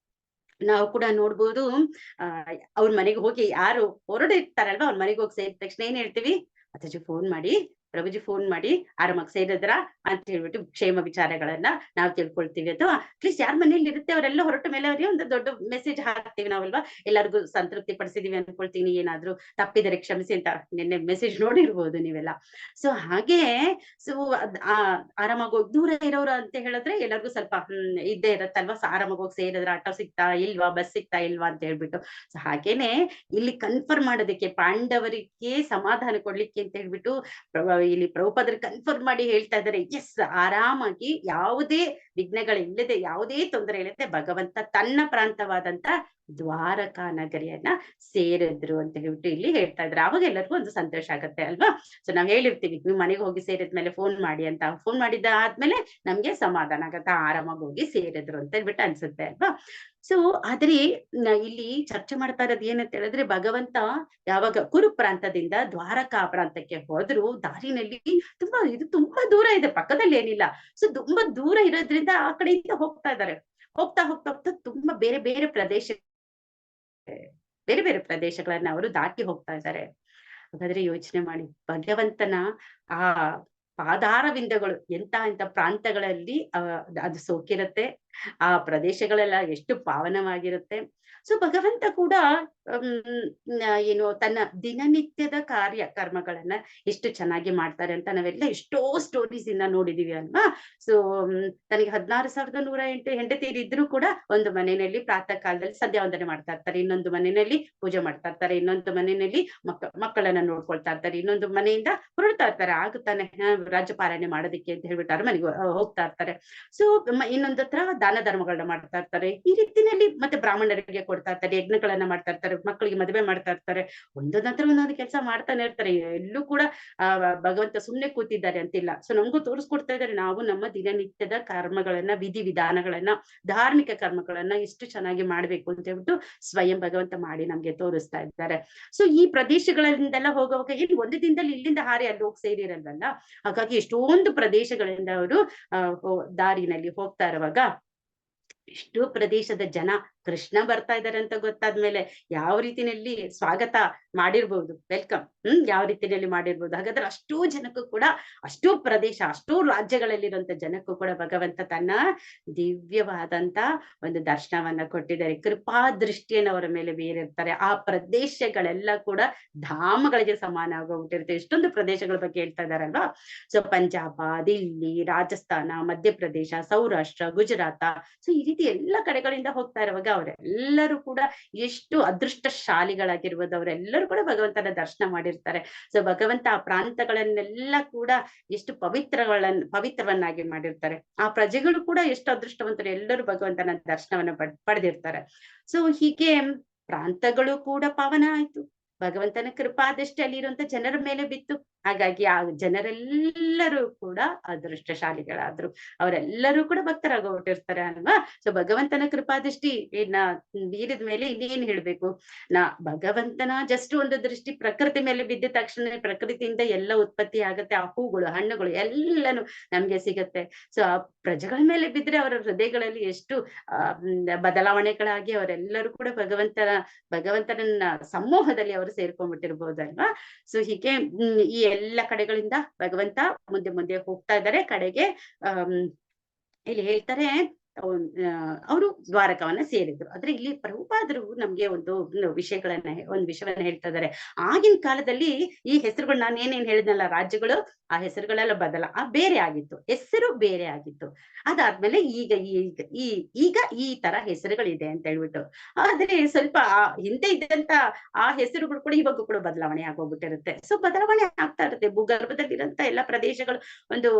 ನಾವು ಕೂಡ ನೋಡ್ಬೋದು, ಅವ್ರ ಮನೆಗೆ ಹೋಗಿ ಯಾರು ಹೊರಡಿರ್ತಾರಲ್ವಾ, ಅವ್ರ ಮನೆಗೆ ಹೋಗಿ ಸೇರಿದ ತಕ್ಷಣ ಏನ್ ಹೇಳ್ತೀವಿ, ಅತ್ತಾಜಿ ಫೋನ್ ಮಾಡಿ, ಪ್ರಭುಜಿ ಫೋನ್ ಮಾಡಿ, ಆರಾಮಾಗಿ ಸೇರಿದ್ರ ಅಂತ ಹೇಳ್ಬಿಟ್ಟು ಕ್ಷೇಮ ವಿಚಾರಗಳನ್ನ ನಾವು ತಿಳ್ಕೊಳ್ತೀವಿ. ಅಥವಾ ಅಟ್ಲೀಸ್ಟ್ ಯಾರ ಮನೇಲಿ ಇರುತ್ತೆ ಅವರೆಲ್ಲ ಹೊರಟ ಮೇಲೆ ಅವ್ರಿಗೆ ಒಂದು ದೊಡ್ಡ ಮೆಸೇಜ್ ಹಾಕ್ತೀವಿ ನಾವಲ್ವಾ, ಎಲ್ಲರಿಗೂ ಸಂತೃಪ್ತಿ ಪಡಿಸಿದೀವಿ ಅನ್ಕೊಳ್ತೀನಿ, ಏನಾದ್ರು ತಪ್ಪಿದರೆ ಕ್ಷಮಿಸಿ ಅಂತ ನಿನ್ನೆ ಮೆಸೇಜ್ ನೋಡಿರ್ಬೋದು ನೀವೆಲ್ಲ. ಸೊ ಹಾಗೆ ಸೊ ಆರಾಮಾಗಿ ಹೋಗಿ, ದೂರ ಇರೋರು ಅಂತ ಹೇಳಿದ್ರೆ ಎಲ್ಲರಿಗೂ ಸ್ವಲ್ಪ ಇದ್ದೇ ಇರತ್ತಲ್ವಾ, ಆರಾಮಾಗಿ ಹೋಗಿ ಸೇರಿದ್ರೆ ಆಟೋ ಸಿಗ್ತಾ ಇಲ್ವಾ, ಬಸ್ ಸಿಗ್ತಾ ಇಲ್ವಾ ಅಂತ ಹೇಳ್ಬಿಟ್ಟು. ಸೊ ಹಾಗೇನೆ ಇಲ್ಲಿ ಕನ್ಫರ್ಮ್ ಮಾಡೋದಕ್ಕೆ, ಪಾಂಡವರಿಗೆ ಸಮಾಧಾನ ಕೊಡ್ಲಿಕ್ಕೆ ಅಂತ ಹೇಳ್ಬಿಟ್ಟು ಇಲ್ಲಿ ಪ್ರಭುಪಾದರು ಕನ್ಫರ್ಮ್ ಮಾಡಿ ಹೇಳ್ತಾ ಇದ್ದಾರೆ, ಎಸ್, ಆರಾಮಾಗಿ ಯಾವುದೇ ವಿಘ್ನಗಳಿಲ್ಲದೆ, ಯಾವುದೇ ತೊಂದರೆ ಇಲ್ಲದೆ ಭಗವಂತ ತನ್ನ ಪ್ರಾಂತವಾದಂತ ದ್ವಾರಕಾ ನಗರಿಯನ್ನ ಸೇರಿದ್ರು ಅಂತ ಹೇಳ್ಬಿಟ್ಟು ಇಲ್ಲಿ ಹೇಳ್ತಾ ಇದ್ರೆ, ಅವಾಗ ಎಲ್ಲರಿಗೂ ಒಂದು ಸಂತೋಷ ಆಗತ್ತೆ ಅಲ್ವಾ. ಸೊ ನಾವ್ ಹೇಳಿರ್ತೀವಿ, ನೀವು ಮನೆಗೆ ಹೋಗಿ ಸೇರಿದ್ಮೇಲೆ ಫೋನ್ ಮಾಡಿ ಅಂತ, ಫೋನ್ ಮಾಡಿದ ಆದ್ಮೇಲೆ ನಮ್ಗೆ ಸಮಾಧಾನ ಆಗತ್ತ, ಆರಾಮಾಗಿ ಹೋಗಿ ಸೇರಿದ್ರು ಅಂತ ಹೇಳ್ಬಿಟ್ಟು ಅನ್ಸುತ್ತೆ ಅಲ್ವಾ. ಸೊ ಆದ್ರೆ ಇಲ್ಲಿ ಚರ್ಚೆ ಮಾಡ್ತಾ ಇರೋದು ಏನಂತ ಹೇಳಿದ್ರೆ, ಭಗವಂತ ಯಾವಾಗ ಕುರು ಪ್ರಾಂತದಿಂದ ದ್ವಾರಕಾ ಪ್ರಾಂತಕ್ಕೆ ಹೋದ್ರು, ದಾರಿನಲ್ಲಿ ತುಂಬಾ ದೂರ ಇದೆ, ಪಕ್ಕದಲ್ಲಿ ಏನಿಲ್ಲ. ಸೊ ತುಂಬಾ ದೂರ ಇರೋದ್ರಿಂದ ಆ ಕಡೆಯಿಂದ ಹೋಗ್ತಾ ಇದ್ದಾರೆ. ಹೋಗ್ತಾ ಹೋಗ್ತಾ ಹೋಗ್ತಾ ತುಂಬಾ ಬೇರೆ ಬೇರೆ ಪ್ರದೇಶಗಳನ್ನ ಅವರು ದಾಟಿ ಹೋಗ್ತಾ ಇದ್ದಾರೆ. ಹಾಗಾದ್ರೆ ಯೋಚನೆ ಮಾಡಿ, ಭಗವಂತನ ಆ ಪಾದಾರವಿಂದಗಳು ಎಂತ ಪ್ರಾಂತಗಳಲ್ಲಿ ಅದು ಸೋಕಿರತ್ತೆ, ಆ ಪ್ರದೇಶಗಳೆಲ್ಲ ಎಷ್ಟು ಪಾವನವಾಗಿರುತ್ತೆ. ಸೊ ಭಗವಂತ ಕೂಡ ಏನು ತನ್ನ ದಿನನಿತ್ಯದ ಕರ್ಮಗಳನ್ನ ಎಷ್ಟು ಚೆನ್ನಾಗಿ ಮಾಡ್ತಾರೆ ಅಂತ ನಾವೆಲ್ಲ ಎಷ್ಟೋ ಸ್ಟೋರೀಸ್ ಇಂದ ನೋಡಿದೀವಿ ಅಲ್ವಾ. ಸೊ ತನಗೆ 16,108 ಹೆಂಡತಿಯರಿದ್ರು ಕೂಡ ಒಂದು ಮನೆಯಲ್ಲಿ ಪ್ರಾತಃ ಕಾಲದಲ್ಲಿ ಸಂಧ್ಯಾ ವಂದನೆ ಮಾಡ್ತಾ ಇರ್ತಾರೆ, ಇನ್ನೊಂದು ಮನೆಯಲ್ಲಿ ಪೂಜೆ ಮಾಡ್ತಾ ಇರ್ತಾರೆ, ಇನ್ನೊಂದು ಮನೆಯಲ್ಲಿ ಮಕ್ಕಳನ್ನ ನೋಡ್ಕೊಳ್ತಾ ಇರ್ತಾರೆ, ಇನ್ನೊಂದು ಮನೆಯಿಂದ ಹೊರಡ್ತಾ ಇರ್ತಾರೆ, ಆಗುತ್ತಾನೆ ರಾಜ್ಯಪಾಲನೆ ಮಾಡೋದಿಕ್ಕೆ ಅಂತ ಹೇಳ್ಬಿಟ್ಟು ಮನೆಗೆ ಹೋಗ್ತಾ ಇರ್ತಾರೆ. ಸೊ ಇನ್ನೊಂದ್ ಹತ್ರ ದಾನ ಧರ್ಮಗಳನ್ನ ಮಾಡ್ತಾ ಇರ್ತಾರೆ, ಈ ರೀತಿನಲ್ಲಿ ಮತ್ತೆ ಬ್ರಾಹ್ಮಣರಿಗೆ ಕೊಡ್ತಾ ಇರ್ತಾರೆ, ಯಜ್ಞಗಳನ್ನ ಮಾಡ್ತಾ ಇರ್ತಾರೆ, ಮಕ್ಕಳಿಗೆ ಮದುವೆ ಮಾಡ್ತಾ ಇರ್ತಾರೆ, ಒಂದೊಂದ್ ಒಂದೊಂದು ಕೆಲಸ ಮಾಡ್ತಾನೆ ಇರ್ತಾರೆ. ಎಲ್ಲೂ ಕೂಡ ಭಗವಂತ ಸುಮ್ನೆ ಕೂತಿದ್ದಾರೆ ಅಂತಿಲ್ಲ. ಸೊ ನಮಗೂ ತೋರಿಸ್ಕೊಡ್ತಾ ಇದ್ದಾರೆ, ನಾವು ನಮ್ಮ ದಿನನಿತ್ಯದ ಕರ್ಮಗಳನ್ನ, ವಿಧಿ ವಿಧಾನಗಳನ್ನ, ಧಾರ್ಮಿಕ ಕರ್ಮಗಳನ್ನ ಎಷ್ಟು ಚೆನ್ನಾಗಿ ಮಾಡ್ಬೇಕು ಅಂತ ಹೇಳ್ಬಿಟ್ಟು ಸ್ವಯಂ ಭಗವಂತ ಮಾಡಿ ನಮ್ಗೆ ತೋರಿಸ್ತಾ ಇದ್ದಾರೆ. ಸೊ ಈ ಪ್ರದೇಶಗಳಿಂದೆಲ್ಲ ಹೋಗುವಾಗ ಇಲ್ಲಿ ಒಂದು ದಿನದಲ್ಲಿ ಇಲ್ಲಿಂದ ಹಾರಿ ಅಲ್ಲಿ ಹೋಗಿ ಸೇರಿರಲ್ವಲ್ಲ, ಹಾಗಾಗಿ ಎಷ್ಟೊಂದು ಪ್ರದೇಶಗಳಿಂದ ಅವರು ದಾರಿನಲ್ಲಿ ಹೋಗ್ತಾ ಇರುವಾಗ ಎಷ್ಟೋ ಪ್ರದೇಶದ ಜನ ಕೃಷ್ಣ ಬರ್ತಾ ಇದ್ದಾರೆ ಅಂತ ಗೊತ್ತಾದ್ಮೇಲೆ ಯಾವ ರೀತಿಯಲ್ಲಿ ಸ್ವಾಗತ ಮಾಡಿರ್ಬೋದು, ವೆಲ್ಕಮ್ ಯಾವ ರೀತಿಯಲ್ಲಿ ಮಾಡಿರ್ಬೋದು. ಹಾಗಾದ್ರೆ ಅಷ್ಟೋ ಜನಕ್ಕೂ ಕೂಡ, ಅಷ್ಟೋ ಪ್ರದೇಶ, ಅಷ್ಟೋ ರಾಜ್ಯಗಳಲ್ಲಿರುವಂತ ಜನಕ್ಕೂ ಕೂಡ ಭಗವಂತ ತನ್ನ ದಿವ್ಯವಾದಂತ ಒಂದು ದರ್ಶನವನ್ನ ಕೊಟ್ಟಿದ್ದಾರೆ, ಕೃಪಾ ದೃಷ್ಟಿಯನ್ನು ಅವರ ಮೇಲೆ ಬೀರಿರ್ತಾರೆ. ಆ ಪ್ರದೇಶಗಳೆಲ್ಲ ಕೂಡ ಧಾಮಗಳಿಗೆ ಸಮಾನ ಆಗೋಗ್ಬಿಟ್ಟಿರುತ್ತೆ. ಎಷ್ಟೊಂದು ಪ್ರದೇಶಗಳ ಬಗ್ಗೆ ಹೇಳ್ತಾ ಇದಾರಲ್ವಾ. ಸೊ ಪಂಜಾಬ, ದಿಲ್ಲಿ, ರಾಜಸ್ಥಾನ, ಮಧ್ಯಪ್ರದೇಶ, ಸೌರಾಷ್ಟ್ರ, ಗುಜರಾತ, ಸೊ ಈ ರೀತಿ ಎಲ್ಲ ಕಡೆಗಳಿಂದ ಹೋಗ್ತಾ ಇರುವಾಗ ಅವರೆಲ್ಲರೂ ಕೂಡ ಎಷ್ಟು ಅದೃಷ್ಟಶಾಲಿಗಳಾಗಿರ್ಬೋದು, ಅವರೆಲ್ಲರೂ ಕೂಡ ಭಗವಂತನ ದರ್ಶನ ಮಾಡಿರ್ತಾರೆ. ಸೊ ಭಗವಂತ ಆ ಪ್ರಾಂತಗಳನ್ನೆಲ್ಲ ಕೂಡ ಎಷ್ಟು ಪವಿತ್ರವನ್ನಾಗಿ ಮಾಡಿರ್ತಾರೆ. ಆ ಪ್ರಜೆಗಳು ಕೂಡ ಎಷ್ಟು ಅದೃಷ್ಟವಂತರು, ಎಲ್ಲರೂ ಭಗವಂತನ ದರ್ಶನವನ್ನ ಪಡೆದಿರ್ತಾರೆ. ಸೊ ಹೀಗೆ ಪ್ರಾಂತಗಳು ಕೂಡ ಪಾವನ ಆಯ್ತು, ಭಗವಂತನ ಕೃಪಾದೃಷ್ಟಿ ಅಲ್ಲಿರುವಂತ ಜನರ ಮೇಲೆ ಬಿತ್ತು. ಹಾಗಾಗಿ ಆ ಜನರೆಲ್ಲರೂ ಕೂಡ ಅದೃಷ್ಟಶಾಲಿಗಳಾದ್ರು, ಅವರೆಲ್ಲರೂ ಕೂಡ ಭಕ್ತರಾಗೋಗ್ಬಿಟ್ಟಿರ್ತಾರೆ ಅಲ್ವಾ. ಸೊ ಭಗವಂತನ ಕೃಪಾದೃಷ್ಟಿ ಬೀರಿದ ಮೇಲೆ ಇನ್ನೇನ್ ಹೇಳ್ಬೇಕು, ಭಗವಂತನ ಜಸ್ಟ್ ಒಂದು ದೃಷ್ಟಿ ಪ್ರಕೃತಿ ಮೇಲೆ ಬಿದ್ದ ತಕ್ಷಣ ಪ್ರಕೃತಿಯಿಂದ ಎಲ್ಲ ಉತ್ಪತ್ತಿ ಆಗತ್ತೆ, ಆ ಹೂಗಳು, ಹಣ್ಣುಗಳು ಎಲ್ಲಾನು ನಮ್ಗೆ ಸಿಗತ್ತೆ. ಸೊ ಆ ಪ್ರಜೆಗಳ ಮೇಲೆ ಬಿದ್ರೆ ಅವರ ಹೃದಯಗಳಲ್ಲಿ ಎಷ್ಟು ಬದಲಾವಣೆಗಳಾಗಿ ಅವರೆಲ್ಲರೂ ಕೂಡ ಭಗವಂತನ ಸಮೂಹದಲ್ಲಿ ಅವರು ಸೇರ್ಕೊಂಡ್ಬಿಟ್ಟಿರ್ಬೋದಲ್ವಾ. ಸೊ ಹೀಗೆ ಈ ಎಲ್ಲ ಕಡೆಗಳಿಂದ ಭಗವಂತ ಮುಂದೆ ಮುಂದೆ ಹೋಗ್ತಾ ಇದ್ದಾರೆ. ಕಡೆಗೆ ಇಲ್ಲಿ ಹೇಳ್ತಾರೆ, ಅವರು ದ್ವಾರಕವನ್ನ ಸೇರಿದ್ರು. ಆದ್ರೆ ಇಲ್ಲಿ ಪ್ರಭುಪಾದರು ನಮ್ಗೆ ಒಂದು ವಿಷಯವನ್ನ ಹೇಳ್ತಾ ಇದ್ದಾರೆ. ಆಗಿನ ಕಾಲದಲ್ಲಿ ಈ ಹೆಸರುಗಳು, ನಾನು ಏನೇನ್ ಹೇಳಿದ್ನಲ್ಲ ರಾಜ್ಯಗಳು, ಆ ಹೆಸರುಗಳೆಲ್ಲ ಬೇರೆ ಆಗಿತ್ತು, ಹೆಸರು ಬೇರೆ ಆಗಿತ್ತು. ಅದಾದ್ಮೇಲೆ ಈಗ ಈ ತರ ಹೆಸರುಗಳಿದೆ ಅಂತ ಹೇಳ್ಬಿಟ್ಟು, ಆದ್ರೆ ಸ್ವಲ್ಪ ಹಿಂದೆ ಇದ್ದಂತ ಆ ಹೆಸರುಗಳು ಕೂಡ ಇವಾಗ ಕೂಡ ಬದಲಾವಣೆ ಆಗೋಗ್ಬಿಟ್ಟಿರುತ್ತೆ. ಸೊ ಬದಲಾವಣೆ ಆಗ್ತಾ ಇರುತ್ತೆ, ಭೂಗರ್ಭದಲ್ಲಿರಂತ ಎಲ್ಲಾ ಪ್ರದೇಶಗಳು, ಒಂದು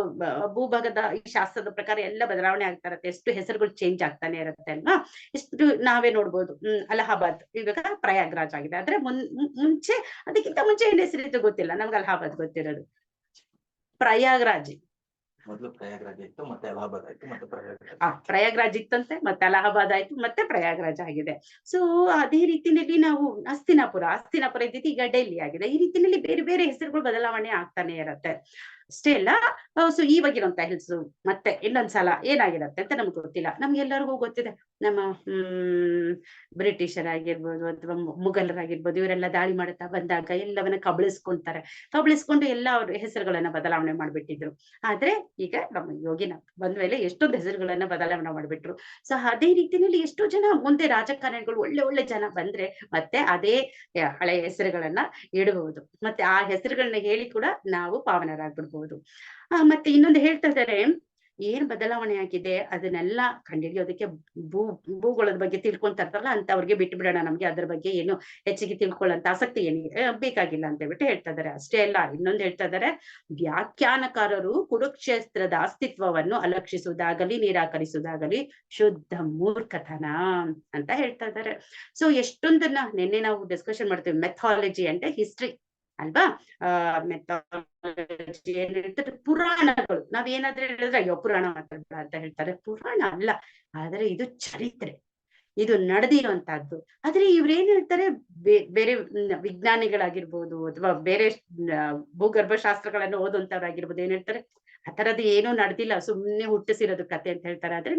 ಭೂಭಾಗದ ಈ ಶಾಸ್ತ್ರದ ಪ್ರಕಾರ ಎಲ್ಲ ಬದಲಾವಣೆ ಆಗ್ತಾ ಇರುತ್ತೆ, ಎಷ್ಟು ಹೆಸರುಗಳು ಚೇಂಜ್ ಆಗ್ತಾನೆ ಇರುತ್ತೆ ಅಲ್ವಾ. ಎಷ್ಟು ನಾವೇ ನೋಡ್ಬೋದು, ಅಲಹಾಬಾದ್ ಇವಾಗ ಪ್ರಯಾಗ್ರಾಜ್ ಆಗಿದೆ, ಆದ್ರೆ ಮುಂಚೆ ಅದಕ್ಕಿಂತ ಮುಂಚೆ ಏನ್ ಹೆಸರಿತ್ತು ಗೊತ್ತಿಲ್ಲ ನಮ್ಗೆ, ಅಲಹಾಬಾದ್ ಗೊತ್ತಿರೋದು, ಪ್ರಯಾಗ್ರಾಜ್ ಮೊದಲು ಪ್ರಯಾಗ್ರಾಜ್ ಇತ್ತು, ಮತ್ತೆ ಅಲಹಾಬಾದ್ ಆಯ್ತು, ಮತ್ತೆ ಪ್ರಯಾಗ್ರಾಜ್. ಪ್ರಯಾಗ್ರಾಜ್ ಇತ್ತಂತೆ, ಮತ್ತೆ ಅಲಹಾಬಾದ್ ಆಯ್ತು, ಮತ್ತೆ ಪ್ರಯಾಗ್ರಾಜ್ ಆಗಿದೆ. ಸೊ ಅದೇ ರೀತಿನಲ್ಲಿ ನಾವು ಹಸ್ತಿನಾಪುರ ಇದ್ದಿದ್ದು ಈಗ ಡೆಲ್ಲಿ ಆಗಿದೆ. ಈ ರೀತಿನಲ್ಲಿ ಬೇರೆ ಬೇರೆ ಹೆಸರುಗಳು ಬದಲಾವಣೆ ಆಗ್ತಾನೆ ಇರತ್ತೆ. ಅಷ್ಟೇ ಅಲ್ಲ, ಸೊ ಇವಾಗಿರುವಂತ ಹೆಸರು ಮತ್ತೆ ಇನ್ನೊಂದ್ಸಲ ಏನಾಗಿರತ್ತೆ ಅಂತ ನಮ್ಗೆ ಗೊತ್ತಿಲ್ಲ. ನಮ್ಗೆಲ್ಲರಿಗೂ ಗೊತ್ತಿದೆ, ನಮ್ಮ ಬ್ರಿಟಿಷರಾಗಿರ್ಬೋದು ಅಥವಾ ಮುಘಲರಾಗಿರ್ಬೋದು, ಇವರೆಲ್ಲ ದಾಳಿ ಮಾಡುತ್ತಾ ಬಂದಾಗ ಎಲ್ಲವನ್ನ ಕಬಳಿಸ್ಕೊಂಡು ಎಲ್ಲ ಅವ್ರ ಹೆಸರುಗಳನ್ನ ಬದಲಾವಣೆ ಮಾಡ್ಬಿಟ್ಟಿದ್ರು. ಆದ್ರೆ ಈಗ ನಮ್ಮ ಯೋಗಿನಾಥ್ ಬಂದ್ಮೇಲೆ ಎಷ್ಟೊಂದು ಹೆಸರುಗಳನ್ನ ಬದಲಾವಣೆ ಮಾಡ್ಬಿಟ್ರು. ಸೊ ಅದೇ ರೀತಿಯಲ್ಲಿ ಎಷ್ಟೋ ಜನ ಮುಂದೆ ರಾಜಕಾರಣಿಗಳು ಒಳ್ಳೆ ಜನ ಬಂದ್ರೆ ಮತ್ತೆ ಅದೇ ಹಳೆ ಹೆಸರುಗಳನ್ನ ಇಡಬಹುದು, ಮತ್ತೆ ಆ ಹೆಸರುಗಳನ್ನ ಹೇಳಿ ಕೂಡ ನಾವು ಪಾವನರಾಗ್ಬಿಡ್ಬಹುದು. ಮತ್ತೆ ಇನ್ನೊಂದು ಹೇಳ್ತಾ ಇದ್ದಾರೆ, ಏನ್ ಬದಲಾವಣೆ ಆಗಿದೆ ಅದನ್ನೆಲ್ಲ ಕಂಡುಹಿಡಿಯೋದಕ್ಕೆ ಭೂಗೋಳದ ಬಗ್ಗೆ ತಿಳ್ಕೊಂತ ಇರ್ತಾರಲ್ಲ ಅಂತವ್ರಿಗೆ ಬಿಟ್ಟು ಬಿಡೋಣ, ನಮ್ಗೆ ಅದ್ರ ಬಗ್ಗೆ ಏನು ಹೆಚ್ಚಿಗೆ ತಿಳ್ಕೊಳ್ಳೋಂತ ಆಸಕ್ತಿ ಏನಿದೆ ಬೇಕಾಗಿಲ್ಲ ಅಂತ ಹೇಳ್ಬಿಟ್ಟು ಹೇಳ್ತಾ ಇದಾರೆ. ಅಷ್ಟೇ ಅಲ್ಲ, ಇನ್ನೊಂದು ಹೇಳ್ತಾ ಇದಾರೆ, ವ್ಯಾಖ್ಯಾನಕಾರರು ಕುರುಕ್ಷೇತ್ರದ ಅಸ್ತಿತ್ವವನ್ನು ಅಲಕ್ಷಿಸುವುದಾಗಲಿ ನಿರಾಕರಿಸುವುದಾಗಲಿ ಶುದ್ಧ ಮೂರ್ಖತನ ಅಂತ ಹೇಳ್ತಾ ಇದ್ದಾರೆ. ಸೊ ಎಷ್ಟೊಂದನ್ನ ನಿನ್ನೆ ನಾವು ಡಿಸ್ಕಷನ್ ಮಾಡ್ತೀವಿ, ಮೆಥಾಲಜಿ ಅಂದ್ರೆ ಹಿಸ್ಟ್ರಿ ಅಲ್ವಾ. ಮೆಥಾಲಜಿ ಏನ್ ಹೇಳ್ತಾರೆ, ಪುರಾಣಗಳು. ನಾವೇನಾದ್ರೂ ಹೇಳಿದ್ರೆ ಅಯ್ಯೋ ಪುರಾಣ ಮಾತಾಡ್ಬೇಡ ಅಂತ ಹೇಳ್ತಾರೆ. ಪುರಾಣ ಅಲ್ಲ, ಆದ್ರೆ ಇದು ಚರಿತ್ರೆ, ಇದು ನಡೆದಿರುವಂತಹದ್ದು. ಆದ್ರೆ ಇವ್ರೇನ್ ಹೇಳ್ತಾರೆ, ಬೇರೆ ವಿಜ್ಞಾನಿಗಳಾಗಿರ್ಬೋದು ಅಥವಾ ಬೇರೆ ಭೂಗರ್ಭ ಶಾಸ್ತ್ರಗಳನ್ನು ಓದುವಂತವ್ರಾಗಿರ್ಬೋದು, ಏನ್ ಹೇಳ್ತಾರೆ, ಆ ತರದ್ದು ಏನೂ ನಡೆದಿಲ್ಲ, ಸುಮ್ನೆ ಹುಟ್ಟಿಸಿರೋದು ಕತೆ ಅಂತ ಹೇಳ್ತಾರೆ. ಆದ್ರೆ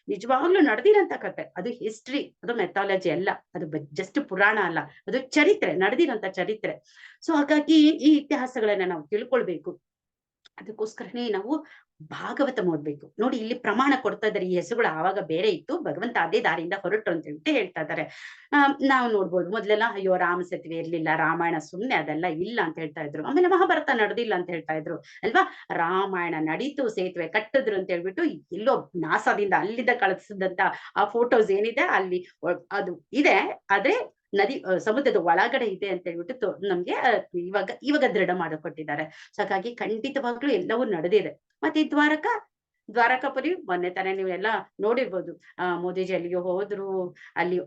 ನಿಜವಾಗ್ಲೂ ನಡೆದಿರೋಂತ ಕತೆ, ಅದು ಹಿಸ್ಟ್ರಿ, ಅದು ಮೆಥಾಲಜಿ ಅಲ್ಲ, ಅದು ಜಸ್ಟ್ ಪುರಾಣ ಅಲ್ಲ, ಅದು ಚರಿತ್ರೆ, ನಡೆದಿರೋಂತ ಚರಿತ್ರೆ. ಸೊ ಹಾಗಾಗಿ ಈ ಇತಿಹಾಸಗಳನ್ನ ನಾವು ತಿಳ್ಕೊಳ್ಬೇಕು. ಅದಕ್ಕೋಸ್ಕರನೇ ನಾವು ಭಾಗವತ ಓದ್ಬೇಕು. ನೋಡಿ, ಇಲ್ಲಿ ಪ್ರಮಾಣ ಕೊಡ್ತಾ ಇದ್ದಾರೆ, ಈ ಹೆಸರುಗಳು ಆವಾಗ ಬೇರೆ ಇತ್ತು, ಭಗವಂತ ಅದೇ ದಾರಿಯಿಂದ ಹೊರಟು ಅಂತ ಹೇಳ್ಬಿಟ್ಟು ಹೇಳ್ತಾ ಇದ್ದಾರೆ. ನಾವು ನೋಡ್ಬೋದು, ಮೊದ್ಲೆಲ್ಲ ಅಯ್ಯೋ ರಾಮ ಸೇತುವೆ ಇರ್ಲಿಲ್ಲ, ರಾಮಾಯಣ ಸುಮ್ನೆ ಅದೆಲ್ಲ ಇಲ್ಲ ಅಂತ ಹೇಳ್ತಾ ಇದ್ರು. ಆಮೇಲೆ ಮಹಾಭಾರತ ನಡೆದಿಲ್ಲ ಅಂತ ಹೇಳ್ತಾ ಇದ್ರು ಅಲ್ವಾ. ರಾಮಾಯಣ ನಡೀತು, ಸೇತುವೆ ಕಟ್ಟಿದ್ರು ಅಂತ ಹೇಳ್ಬಿಟ್ಟು ಎಲ್ಲೋ ನಾಸಾದಿಂದ ಅಲ್ಲಿಂದ ಕಳಿಸಿದಂತ ಆ ಫೋಟೋಸ್ ಏನಿದೆ ಅಲ್ಲಿ ಅದು ಇದೆ. ಆದ್ರೆ ನದಿ ಸಮುದ್ರದ ಒಳಗಡೆ ಇದೆ ಅಂತ ಹೇಳ್ಬಿಟ್ಟು ನಮ್ಗೆ ಇವಾಗ ದೃಢ ಮಾಡಿಕೊಟ್ಟಿದ್ದಾರೆ. ಸೊ ಹಾಗಾಗಿ ಖಂಡಿತವಾಗ್ಲೂ ಎಲ್ಲವೂ ನಡೆದಿದೆ. ಮತ್ತೆ ಈ ದ್ವಾರಕಾಪುರಿ ಮೊನ್ನೆ ತಾನೇ ನೀವೆಲ್ಲ ನೋಡಿರ್ಬೋದು. ಮೋದಿಜಿ ಅಲ್ಲಿಗೆ ಹೋದ್ರು, ಅಲ್ಲಿ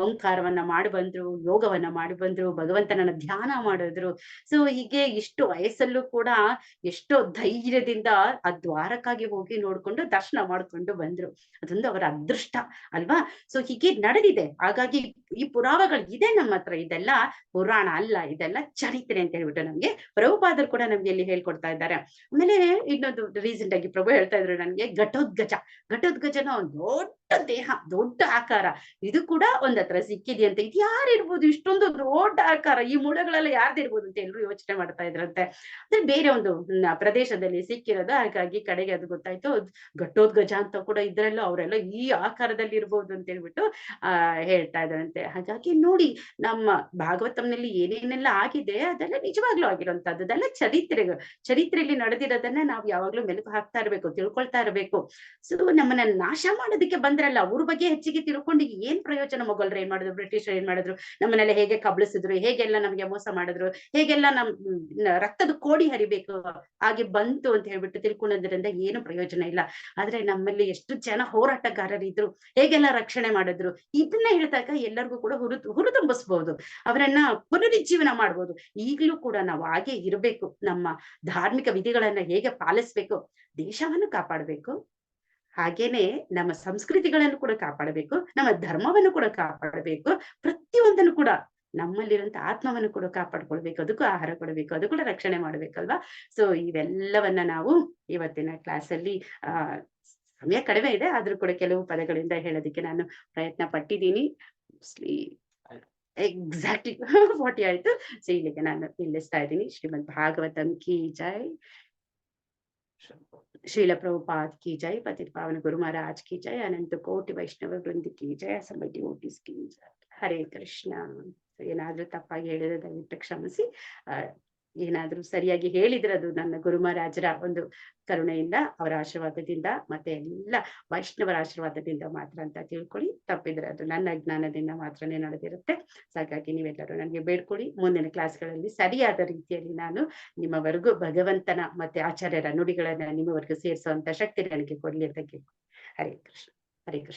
ಓಂಕಾರವನ್ನ ಮಾಡಿ ಬಂದ್ರು, ಯೋಗವನ್ನ ಮಾಡಿ ಬಂದ್ರು, ಭಗವಂತನನ್ನ ಧ್ಯಾನ ಮಾಡಿದ್ರು. ಸೊ ಹೀಗೆ ಇಷ್ಟು ವಯಸ್ಸಲ್ಲೂ ಕೂಡ ಎಷ್ಟೋ ಧೈರ್ಯದಿಂದ ಆ ದ್ವಾರಕಾಗೆ ಹೋಗಿ ನೋಡ್ಕೊಂಡು ದರ್ಶನ ಮಾಡ್ಕೊಂಡು ಬಂದ್ರು. ಅದೊಂದು ಅವರ ಅದೃಷ್ಟ ಅಲ್ವಾ. ಸೊ ಹೀಗೆ ನಡೆದಿದೆ. ಹಾಗಾಗಿ ಈ ಪುರಾವೆಗಳು ಇದೆ ನಮ್ಮ ಹತ್ರ, ಇದೆಲ್ಲ ಪುರಾಣ ಅಲ್ಲ, ಇದೆಲ್ಲ ಚರಿತ್ರೆ ಅಂತ ಹೇಳ್ಬಿಟ್ಟು ನಮ್ಗೆ ಪ್ರಭುಪಾದರು ಕೂಡ ನಮ್ಗೆ ಇಲ್ಲಿ ಹೇಳ್ಕೊಡ್ತಾ ಇದ್ದಾರೆ. ಆಮೇಲೆ ಇನ್ನೊಂದು ರೀಸೆಂಟ್ ಆಗಿ ಪ್ರಭು ಹೇಳ್ತಾ ಇದ್ರು ನನ್ಗೆ, ಘಟೋದ್ಗಜನ ಒಂದು ದೊಡ್ಡ ದೇಹ, ದೊಡ್ಡ ಆಕಾರ, ಇದು ಕೂಡ ಒಂದತ್ರ ಸಿಕ್ಕಿದೆಯಂತೆ. ಇದು ಯಾರಿರ್ಬೋದು, ಇಷ್ಟೊಂದು ದೊಡ್ಡ ಆಕಾರ, ಈ ಮೂಳೆಗಳೆಲ್ಲ ಯಾರ್ದಿರ್ಬೋದು ಅಂತ ಎಲ್ರು ಯೋಚನೆ ಮಾಡ್ತಾ ಇದ್ರಂತೆ. ಅಂದ್ರೆ ಬೇರೆ ಒಂದು ಪ್ರದೇಶದಲ್ಲಿ ಸಿಕ್ಕಿರೋದು. ಹಾಗಾಗಿ ಕಡೆಗೆ ಅದು ಗೊತ್ತಾಯ್ತು, ಘಟೋದ್ಗಜ ಅಂತ ಕೂಡ ಇದ್ರಲ್ಲೂ ಅವರೆಲ್ಲ ಈ ಆಕಾರದಲ್ಲಿ ಇರ್ಬೋದು ಅಂತ ಹೇಳ್ಬಿಟ್ಟು ಹೇಳ್ತಾ ಇದ್ರಂತೆ. ಹಾಗಾಗಿ ನೋಡಿ, ನಮ್ಮ ಭಾಗವತಂನಲ್ಲಿ ಏನೇನೆಲ್ಲ ಆಗಿದೆ ಅದೆಲ್ಲ ನಿಜವಾಗ್ಲೂ ಆಗಿರುವಂತದ್ದು, ಅದೆಲ್ಲ ಚರಿತ್ರೆಯಲ್ಲಿ ನಡೆದಿರೋದನ್ನ ನಾವು ಯಾವಾಗ್ಲೂ ಮೆಲುಕು ಹಾಕ್ತಾ ಇರ್ಬೇಕು, ತಿಳ್ಕೊಳ್ತಾ ಇರ್ಬೇಕು. ಸೊ ನಮ್ಮನ್ನ ನಾಶ ಮಾಡೋದಕ್ಕೆ ಬಂದ್ರಲ್ಲ, ಅವ್ರ ಬಗ್ಗೆ ಹೆಚ್ಚಿಗೆ ತಿಳ್ಕೊಂಡು ಏನ್ ಪ್ರಯೋಜನ? ಮೊಘಲರು ಏನ್ ಮಾಡಿದ್ರು, ಬ್ರಿಟಿಷರು ಏನ್ ಮಾಡಿದ್ರು, ನಮ್ಮನ್ನೆಲ್ಲ ಹೇಗೆ ಕಬಳಿಸಿದ್ರು, ಹೇಗೆಲ್ಲ ನಮ್ಗೆ ಮೋಸ ಮಾಡಿದ್ರು, ಹೇಗೆಲ್ಲ ರಕ್ತದ ಕೋಡಿ ಹರಿಬೇಕು ಹಾಗೆ ಬಂತು ಅಂತ ಹೇಳ್ಬಿಟ್ಟು ತಿಳ್ಕೊಳ್ಳೋದ್ರಿಂದ ಏನು ಪ್ರಯೋಜನ ಇಲ್ಲ. ಆದ್ರೆ ನಮ್ಮಲ್ಲಿ ಎಷ್ಟು ಜನ ಹೋರಾಟಗಾರರಿದ್ರು, ಹೇಗೆಲ್ಲ ರಕ್ಷಣೆ ಮಾಡಿದ್ರು, ಇದನ್ನ ಹೇಳಿದಾಗ ಎಲ್ಲರಿಗೂ ಕೂಡ ಹುರಿದುಂಬಿಸ್ಬಹುದು, ಅವರನ್ನ ಪುನರುಜ್ಜೀವನ ಮಾಡ್ಬೋದು. ಈಗಲೂ ಕೂಡ ನಾವು ಹಾಗೆ ಇರಬೇಕು, ನಮ್ಮ ಧಾರ್ಮಿಕ ವಿಧಿಗಳನ್ನ ಹೇಗೆ ಪಾಲಿಸ್ಬೇಕು, ದೇಶವನ್ನು ಕಾಪಾಡಬೇಕು, ಹಾಗೇನೆ ನಮ್ಮ ಸಂಸ್ಕೃತಿಗಳನ್ನು ಕೂಡ ಕಾಪಾಡಬೇಕು, ನಮ್ಮ ಧರ್ಮವನ್ನು ಕೂಡ ಕಾಪಾಡಬೇಕು, ಪ್ರತಿಯೊಂದನ್ನು ಕೂಡ ನಮ್ಮಲ್ಲಿರುವಂತ ಆತ್ಮವನ್ನು ಕೂಡ ಕಾಪಾಡ್ಕೊಳ್ಬೇಕು, ಅದಕ್ಕೂ ಆಹಾರ ಕೊಡಬೇಕು, ಅದು ಕೂಡ ರಕ್ಷಣೆ ಮಾಡ್ಬೇಕಲ್ವಾ. ಸೊ ಇವೆಲ್ಲವನ್ನ ನಾವು ಇವತ್ತಿನ ಕ್ಲಾಸ್ ಅಲ್ಲಿ ಸಮಯ ಕಡಿಮೆ ಇದೆ, ಆದ್ರೂ ಕೂಡ ಕೆಲವು ಪದಗಳಿಂದ ಹೇಳೋದಕ್ಕೆ ನಾನು ಪ್ರಯತ್ನ ಪಟ್ಟಿದ್ದೀನಿ. ಎಕ್ಸಾಕ್ಟ್ಲಿ 40 ಆಯ್ತು. ಸೊ ಇಲ್ಲಿಗೆ ನಾನು ನಿಲ್ಲಿಸ್ತಾ ಇದ್ದೀನಿ. ಶ್ರೀಮದ್ ಭಾಗವತಂ ಕಿ ಜೈ, ಶ್ರೀಲ ಪ್ರಭುಪಾದ್ ಕಿ ಜೈ, ಪತಿತ ಪಾವನ ಗುರು ಮಹಾರಾಜ್ ಕಿ ಜೈ, ಅನಂತ ಕೋಟಿ ವೈಷ್ಣವ ವೃಂದ ಕಿ ಜೈ, ಸಮಯ ಡಿವೋಟೀಸ್ ಕಿ ಜೈ. ಹರೇ ಕೃಷ್ಣ. ಏನಾದ್ರೂ ತಪ್ಪಾಗಿ ಹೇಳಿದ್ರೆ ದಯವಿಟ್ಟು ಕ್ಷಮಿಸಿ. ಏನಾದ್ರೂ ಸರಿಯಾಗಿ ಹೇಳಿದ್ರೆ ಅದು ನನ್ನ ಗುರು ಮಹಾರಾಜರ ಒಂದು ಕರುಣೆಯಿಂದ, ಅವರ ಆಶೀರ್ವಾದದಿಂದ, ಮತ್ತೆ ಎಲ್ಲ ವೈಷ್ಣವರ ಆಶೀರ್ವಾದದಿಂದ ಮಾತ್ರ ಅಂತ ತಿಳ್ಕೊಳ್ಳಿ. ತಪ್ಪಿದ್ರೆ ಅದು ನನ್ನ ಅಜ್ಞಾನದಿಂದ ಮಾತ್ರನೇ ನಡೆದಿರುತ್ತೆ. ಹಾಗಾಗಿ ನೀವೆಲ್ಲರೂ ನನಗೆ ಬೇಡ್ಕೊಳ್ಳಿ, ಮುಂದಿನ ಕ್ಲಾಸ್ಗಳಲ್ಲಿ ಸರಿಯಾದ ರೀತಿಯಲ್ಲಿ ನಾನು ನಿಮ್ಮವರೆಗೂ ಭಗವಂತನ ಮತ್ತೆ ಆಚಾರ್ಯರ ನುಡಿಗಳನ್ನ ನಿಮ್ಮವರೆಗೂ ಸೇರಿಸುವಂತ ಶಕ್ತಿ ನನಗೆ ಕೊಡ್ಲಿ ಅಂತ ಕೇಳ್ಕೊಳ್ಳಿ. ಹರೇ ಕೃಷ್ಣ, ಹರೇ ಕೃಷ್ಣ.